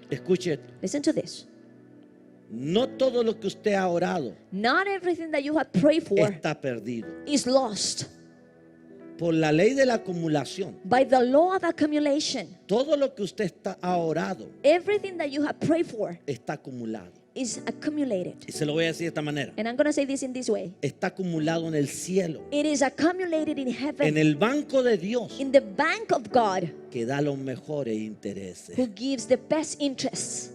Escuche esto. Listen to this. No todo lo que usted ha orado Not everything that you have prayed for está perdido. is lost. Por la ley de la acumulación, By the law of accumulation, todo lo que usted ha orado everything that you have prayed for está acumulado. is accumulated. Y se lo voy a decir de esta manera. And I'm going to say this in this way. Está acumulado en el cielo, It is accumulated in en heaven, el banco de Dios, in the bank of God, que da los mejores intereses. who gives the best interests.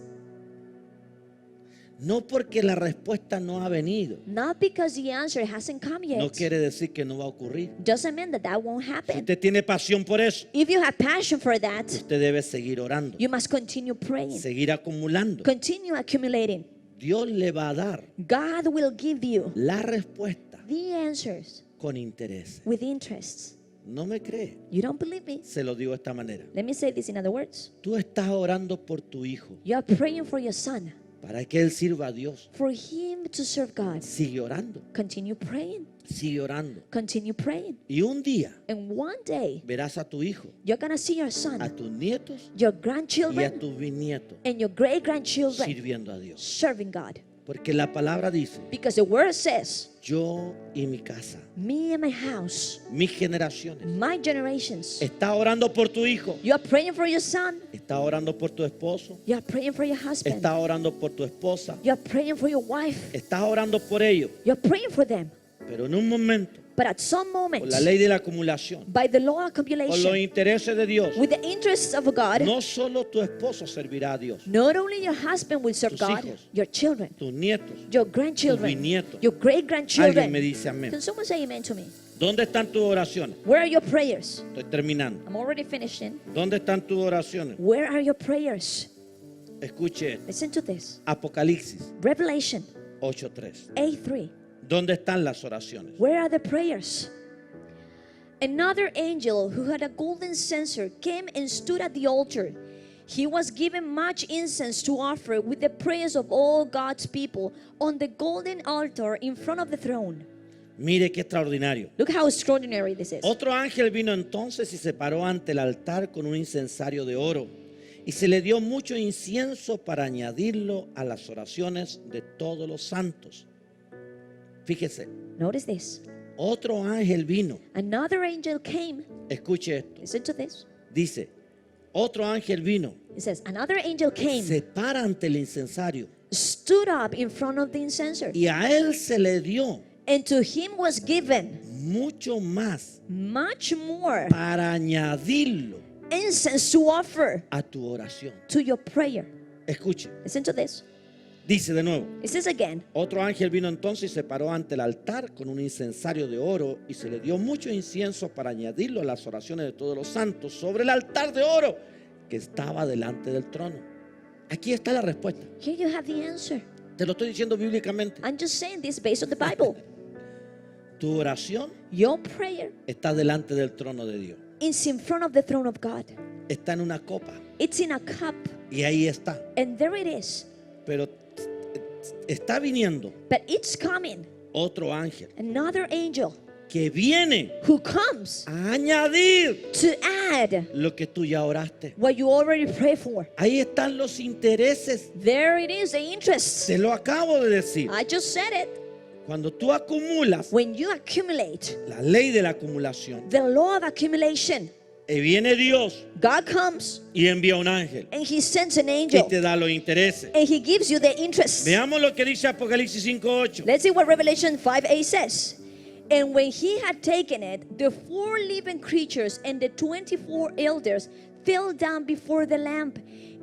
No porque la respuesta no ha venido, Not because the answer hasn't come no yet. quiere decir que no va a ocurrir. Doesn't mean that that won't Si happen. usted tiene pasión por eso, If you have passion for that, usted debe seguir orando, you must continue praying. seguir acumulando. Continue accumulating. Dios le va a dar God will give you la respuesta the answers con interés. with interests. ¿No me cree? You don't believe me? Se lo digo de esta manera. Let me say this in other words. Tú estás orando por tu hijo You are praying for your son, para que él sirva a Dios. for him to serve God. Sigue orando, Continue praying. sigue orando. Continue praying. Y un día And one day, verás a tu hijo, you're going to see your a son, tus nietos your y a grandchildren, tus bisnietos and your great grandchildren sirviendo a Dios. serving God. Porque la palabra dice, Because the word says, yo y mi casa, me and my house, mis generaciones. my generations. Está orando por tu hijo, You are praying for your son. está orando por tu esposo, You are praying for your husband. está orando por tu esposa, You are praying for your wife. estás orando por ellos. You are praying for them. Pero en un momento, But at some por moment, la ley de la acumulación, by the law of por los accumulation, intereses de Dios, with the interests of God, no solo tu esposo servirá a Dios, not only your husband will serve Tus God, hijos. your children, tus nietos, your tus grandchildren, bisnietos. your great Alguien me grandchildren. dice amén. Can someone say amen to me? ¿Dónde están tus oraciones? Where are your prayers? Estoy terminando. I'm already finishing. ¿Dónde están tus oraciones? Where are your prayers? Escuche esto. Listen to this. Apocalipsis, Revelation 8:3. 8:3. ¿Dónde están las oraciones? Where are the prayers? Another angel who had a golden censer came and stood at the altar. He was given much incense to offer with the prayers of all God's people on the golden altar in front of the throne. Mire qué extraordinario. Look how extraordinary this is. Otro ángel vino entonces y se paró ante el altar con un incensario de oro, y se le dio mucho incienso para añadirlo a las oraciones de todos los santos. Fíjese, Notice this. otro ángel vino. Another angel came. Escuche esto. Listen to this. Dice, otro ángel vino, It says, another angel came, se para ante el incensario, stood up in front of the incenser, y a él se le dio and to him was given mucho más much more para añadirlo incense to offer a tu oración. to your prayer. Escuche, Listen to this. dice de nuevo. It says again, Otro ángel vino entonces y se paró ante el altar con un incensario de oro, y se le dio mucho incienso para añadirlo a las oraciones de todos los santos sobre el altar de oro que estaba delante del trono. Aquí está la respuesta. here you have the answer. Te lo estoy diciendo bíblicamente. I'm just saying this based on the Bible. Tu oración Your prayer está delante del trono de Dios. is in front of the throne of God. Está en una copa It's in a cup, y ahí está. and there it is. Pero está viniendo But it's coming, otro ángel another angel que viene who comes a añadir to add lo que tú ya oraste. what you already prayed for. Ahí están los intereses. There it is, the interest. Te lo acabo de decir. I just said it. Cuando tú acumulas, When you accumulate, la ley de la acumulación, the law of accumulation, y viene Dios God comes y envía un ángel and he sends an y angel te da los intereses. and he gives you the interest. Veamos lo que dice Apocalipsis 5:8. Let's see what Revelation 5:8 says. And when he had taken it, the 4 living creatures and the 24 elders fell down before the Lamb.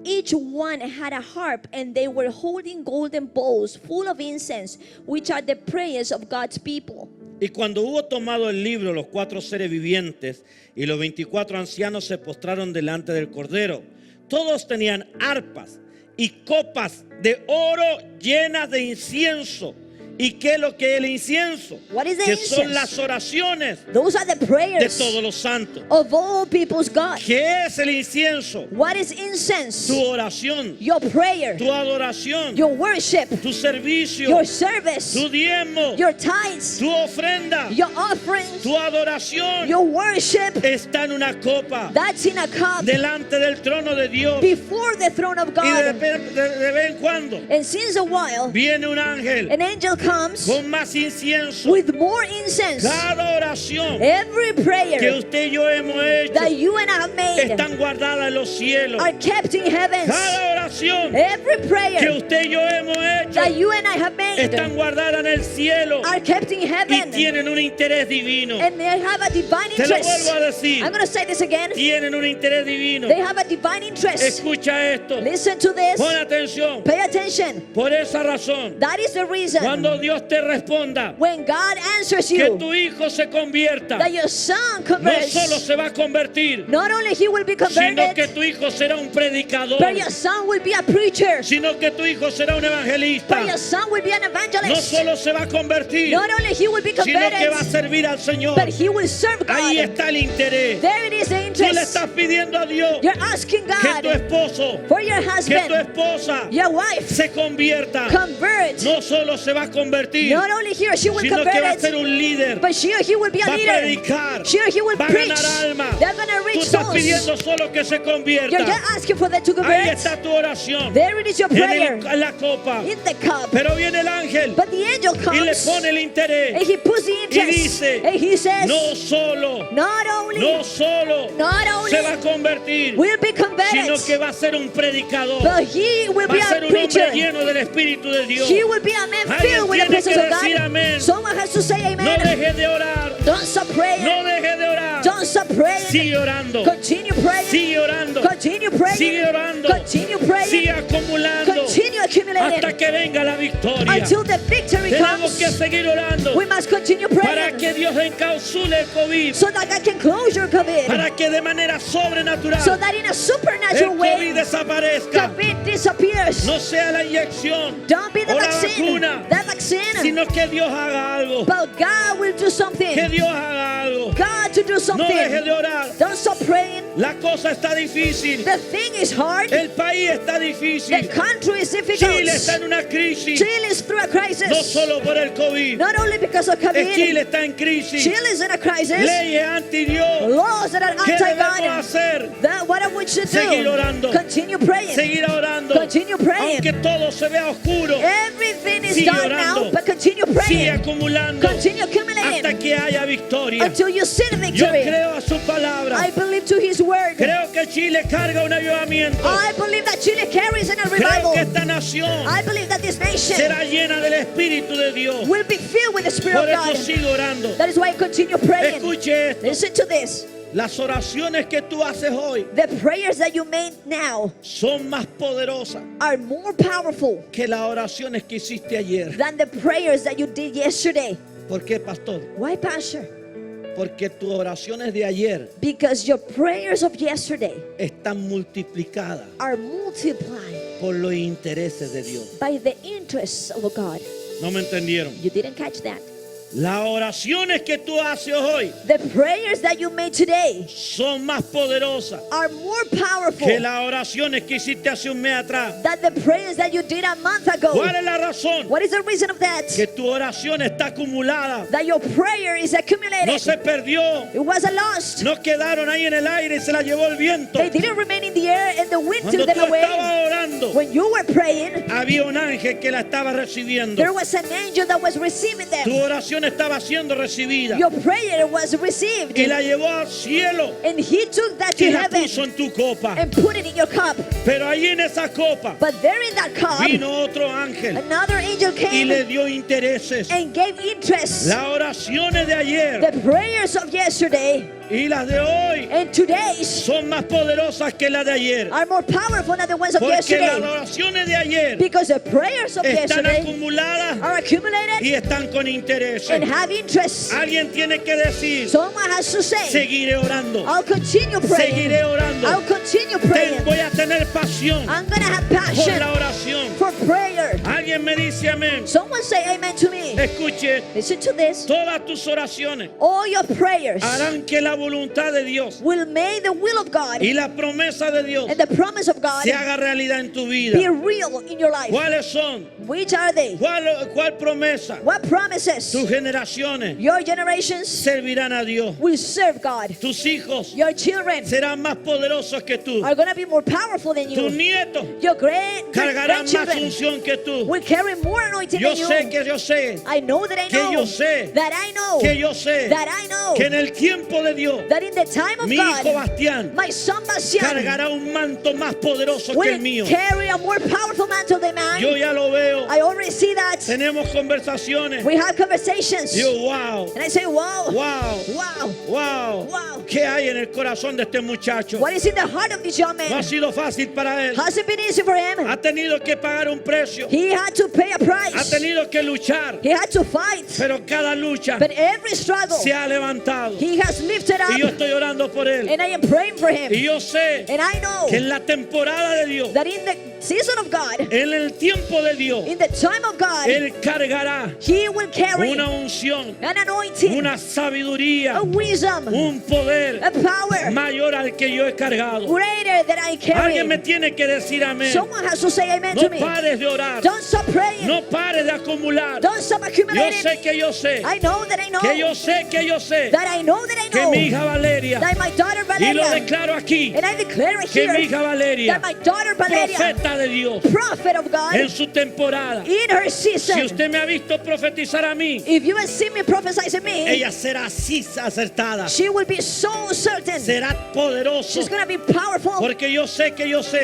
Each one had a harp, and they were holding golden bowls full of incense, which are the prayers of God's people. Y cuando hubo tomado el libro, los 4 seres vivientes y los 24 ancianos se postraron delante del Cordero. Todos tenían arpas y copas de oro llenas de incienso. ¿Y qué es lo que es el incienso? What is the Que son incense? las oraciones Those are the de prayers todos los santos. of all people's God. ¿Qué es el incienso? What is incense? Tu oración, Your prayer, tu adoración, your worship, tu servicio, your service, tu diezmo, your tithes, tu ofrenda, your offerings, tu adoración your worship. está en una copa That's in a cup delante del trono de Dios. before the throne of Y de, God. de vez en cuando And since a while, viene un ángel an angel comes con más incienso. with more incense. Cada oración Every que prayer usted y yo hemos hecho that you and I have made están guardadas en los cielos. are kept in heavens. Cada oración Every que prayer usted y yo hemos hecho that you and I have made están guardadas en el cielo are kept in y heaven. tienen un interés divino. And they have a divine Te lo interest. vuelvo a decir. I'm going to say this again. Tienen un interés divino. They have a divine interest. Escucha esto. Listen to this. Pon atención. Pay attention. Por esa razón, That is the reason cuando Dios te responda when God answers que you tu hijo se convierta, that your son no converts, solo se va a convertir, not only he will be sino que converted, tu hijo será un predicador, but your son will be a preacher, sino que tu hijo será un but evangelista. your son will be an No evangelist. solo se va a convertir, Not only he will be sino que va a converted, servir al Señor. but he will serve Ahí God. está el interés. There it is, the Tú le interest. estás pidiendo a Dios You're asking que tu God esposo, for your que tu husband, esposa your wife, se convierta. convert. No solo se va a convertir, Not only he or she will sino que va a convert ser it, un líder. but she or he will be a Va a leader. predicar, She or he will va a preach. ganar almas. They're going to Tú reach estás souls. pidiendo solo que se You're convierta. just asking for them to Ahí convert. está tu oración There it is, your prayer en la copa. in the cup. Pero viene el ángel But the angel y le comes pone el interés. and he puts the interest. dice, And he says, No solo, not only no solo Not se va a only convertir, will be sino converted, que va a ser un predicador. but he will Va be a ser a un hombre preacher. lleno del Espíritu de Dios. He will be a man Alguien filled with the tiene presence que of decir God. amén. Someone has to say No amen. deje de orar. Don't stop praying. No deje de orar. Don't stop praying. Sigue orando. Continue praying. Sigue orando. Continue praying. Sigue orando. Continue praying. Sigue acumulando Continue accumulating hasta que venga la victoria. until the victory Tenemos comes. que seguir orando We must continue para praying que Dios encapsule el COVID, so that God can close your COVID, para que de manera sobrenatural so that in a el supernatural COVID way, desaparezca. COVID disappears. No sea la inyección Don't be the o la vaccine. vacuna That sin, sino que Dios haga algo. but God will do something. Que Dios haga algo. God to do No something. deje de orar. Don't stop praying. La cosa está difícil. The thing is hard. El país está The difícil. country is difficult. Chile está en una crisis. Chile is through a crisis. No solo por el COVID. Not only because of COVID. Chile está en crisis. Chile is in a crisis. Leyes anti-Dios. Laws that are ¿Qué debemos anti-God. hacer? That what I want you to Seguir do. orando. Continue praying. Seguir orando. Continue praying. Aunque todo se vea oscuro. Everything is Sigue done now, orando. but continue Sigue praying. acumulando. Continue accumulating Hasta que haya victoria. until you see the Yo victory. creo a su palabra. I believe to His word. Creo que Chile carga un avivamiento. I believe that Chile carries in a Creo revival. que esta nación I believe that this nation será llena del Espíritu de Dios. will be filled with the Spirit Por of eso God. sigo orando. That is why I continue praying. Escuche esto. Listen to this. Las oraciones que tú haces hoy The prayers that you made now son más poderosas are more powerful que las oraciones que hiciste ayer. than the prayers that you did yesterday. ¿Por qué, pastor? Why, Pastor? Porque tus oraciones de ayer Because your prayers of yesterday están multiplicadas are multiplied por los intereses de Dios. by the interests of God. ¿No me entendieron? You didn't catch that. Las oraciones que tú haces hoy The prayers that you made today son más poderosas are more powerful que las oraciones que hiciste hace un mes atrás. than the prayers that you did a month ago. ¿Cuál es la razón? What is the reason of that? Que tu oración está acumulada. That your prayer is No accumulated. se perdió. It wasn't lost. No quedaron ahí en el aire y se la llevó el viento. They didn't remain in the air and the wind Cuando took them tú away. estabas orando, When you were praying, había un ángel que la estaba recibiendo. there was an angel that was receiving Tu them. oración estaba siendo recibida Your prayer was received. y la llevó al cielo And He took that to y la heaven puso en tu copa. and put it in your cup. Pero ahí en esa copa But there in that cup, vino otro ángel another angel y came le dio intereses. and gave interest. Las oraciones de ayer The prayers of yesterday y las de hoy and today's son más poderosas que las de ayer. are more powerful than the ones of Porque las yesterday. oraciones de ayer Because the prayers of están yesterday acumuladas are accumulated y están con intereses. and have interest. Alguien tiene que decir, Someone has to say, seguiré orando, I'll continue praying. seguiré orando. I'll continue praying. Voy a tener pasión I'm going to have por passion la oración. for prayer. Alguien me dice amén. Someone say amen to me. Escuche, Listen to this. todas tus oraciones All your prayers harán que la voluntad de Dios will make the will of God y la promesa de Dios and the promise of God se haga realidad en tu be vida. real in your life. ¿Cuáles son? Which are they? ¿Cuál promesa? What promises? Tus generaciones Your generations servirán a Dios. will serve God. Tus hijos Your children serán más poderosos que tú. are going to be more powerful than Tus you. nietos Your great cargarán más grandchildren unción que tú. will carry more anointing Yo than you. sé que yo sé I know that I que know yo sé that I know que yo sé that I know que en el tiempo de Dios that in the time of mi hijo God, Bastián my son Bastian cargará un manto más poderoso que el will mío. carry a more powerful mantle than mine. Yo ya lo veo. I already see that. Tenemos conversaciones. We have conversations. Yo, wow, And I say, wow, wow, wow, wow. wow. ¿Qué hay en el corazón de este muchacho? What is in the heart of this young No ha man? sido fácil para él. Hasn't been easy for him. Ha tenido que pagar un precio. He had to pay a Ha price. tenido que luchar. He had to fight. Pero cada lucha But every struggle, se ha levantado. he has lifted Y yo up. estoy orando por él. And I am praying for Y him. yo sé And I know que en la temporada de Dios, that in the season of God, en el tiempo de Dios, in the time of God, él cargará he will carry una unción, an anointing, una sabiduría, a wisdom, un poder a power mayor al que yo he cargado. greater than I carry. Alguien me tiene que decir amén. Someone has to say amen No to me. pares de orar. Don't stop praying. No pares de acumular. Don't stop Yo accumulating. sé que yo sé. I know that I know Que yo sé, que yo sé. that I know that I Que know mi hija Valeria. that my daughter Y lo Valeria, declaro aquí. and I declare it Que mi here hija Valeria, that my daughter Valeria, profeta de Dios, prophet of God, en su temporada. in her Si season, usted me ha visto profetizar a mí, if you have seen me prophesy to me, ella será así acertada. she will be so certain. Será poderoso. She's going to be powerful Porque yo sé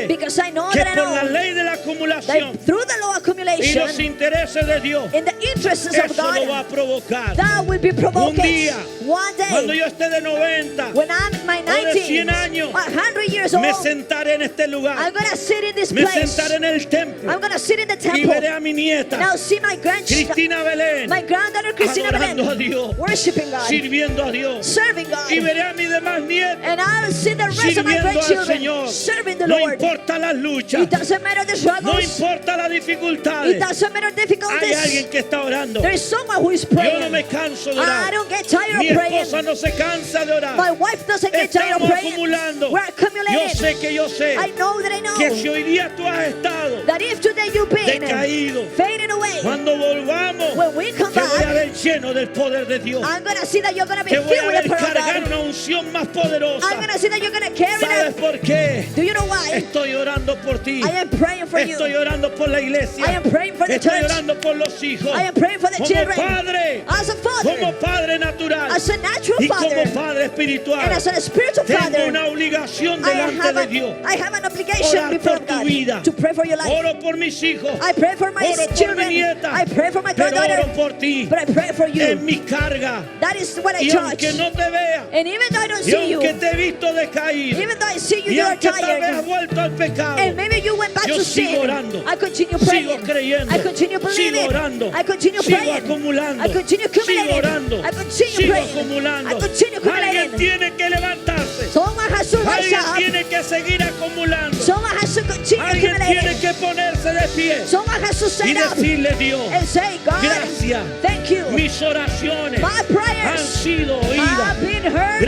because I know que that I por la know ley de la acumulación that through the law y accumulation los intereses de Dios, in the interests of eso lo va God, a provocar that will be un provoked. día One cuando day, yo esté de 90 when I'm in my o de 100 90s, años, 100 years me old, sentaré en este lugar, I'm going to sit in this me place. sentaré en el templo I'm going to sit in the y temple. veré a mi And nieta I'll see my grandchild, Cristina Belén my granddaughter Christina adorando a Belen, Dios, worshiping God, sirviendo a Dios, serving y God. veré a mis demás nietos And I'll see the rest of my sirviendo al grandchildren Señor. serving the No Lord. importa las luchas, It doesn't matter the no struggles. importa las It dificultades. doesn't matter Hay difficulties. alguien que está orando. There is someone who is Yo no praying. me canso de I orar. don't get tired Mi of praying. esposa no se cansa de orar. My wife doesn't get tired of Estamos praying. acumulando. We're Yo accumulating. sé I know that I know que si hoy día tú has estado that if today you've been decaído, fading away, cuando volvamos, when we come te voy a back, ver lleno del poder de Dios. I'm going to see that you're going to be Te voy filled a with ver the power of cargar God. una unción más I'm poderosa. going to see that you're going to carry ¿Sabes that. por qué? Do you know why? Estoy orando por ti. I am praying for you. Estoy orando por la iglesia. I am praying for the Estoy church. orando por los hijos. I am praying for the Como children. padre. As a Como father, padre natural. as a natural Y como father, padre espiritual. and as a spiritual Tengo father, una obligación I delante de Dios. have an obligation Orar before por tu God vida. to pray for your life. Oro por mis hijos. I pray for my Oro por mi children. nieta. I pray for my Pero granddaughter. oro por ti. But I pray for En you. mi carga. That is what I Y charge. aunque no te vea. And even though I don't Y see you, aunque te he visto decaído. even though I see you, Y you are aunque tal vez has tired. vuelto al pecado. And maybe you went back Yo to sigo sin. orando. I continue Sigo praying. creyendo. I continue Sigo believing. orando. I continue Sigo praying. acumulando. I continue Sigo accumulating. orando. I continue Sigo praying. acumulando. I continue Alguien accumulating. tiene que levantarse. Someone has to rise Alguien up. tiene que seguir acumulando. Someone has to continue Alguien tiene accumulating. que ponerse de pie Someone has to y stand up decirle, Dios, and say, God, gracias. thank you. Mis oraciones My han prayers sido have oídas. been heard.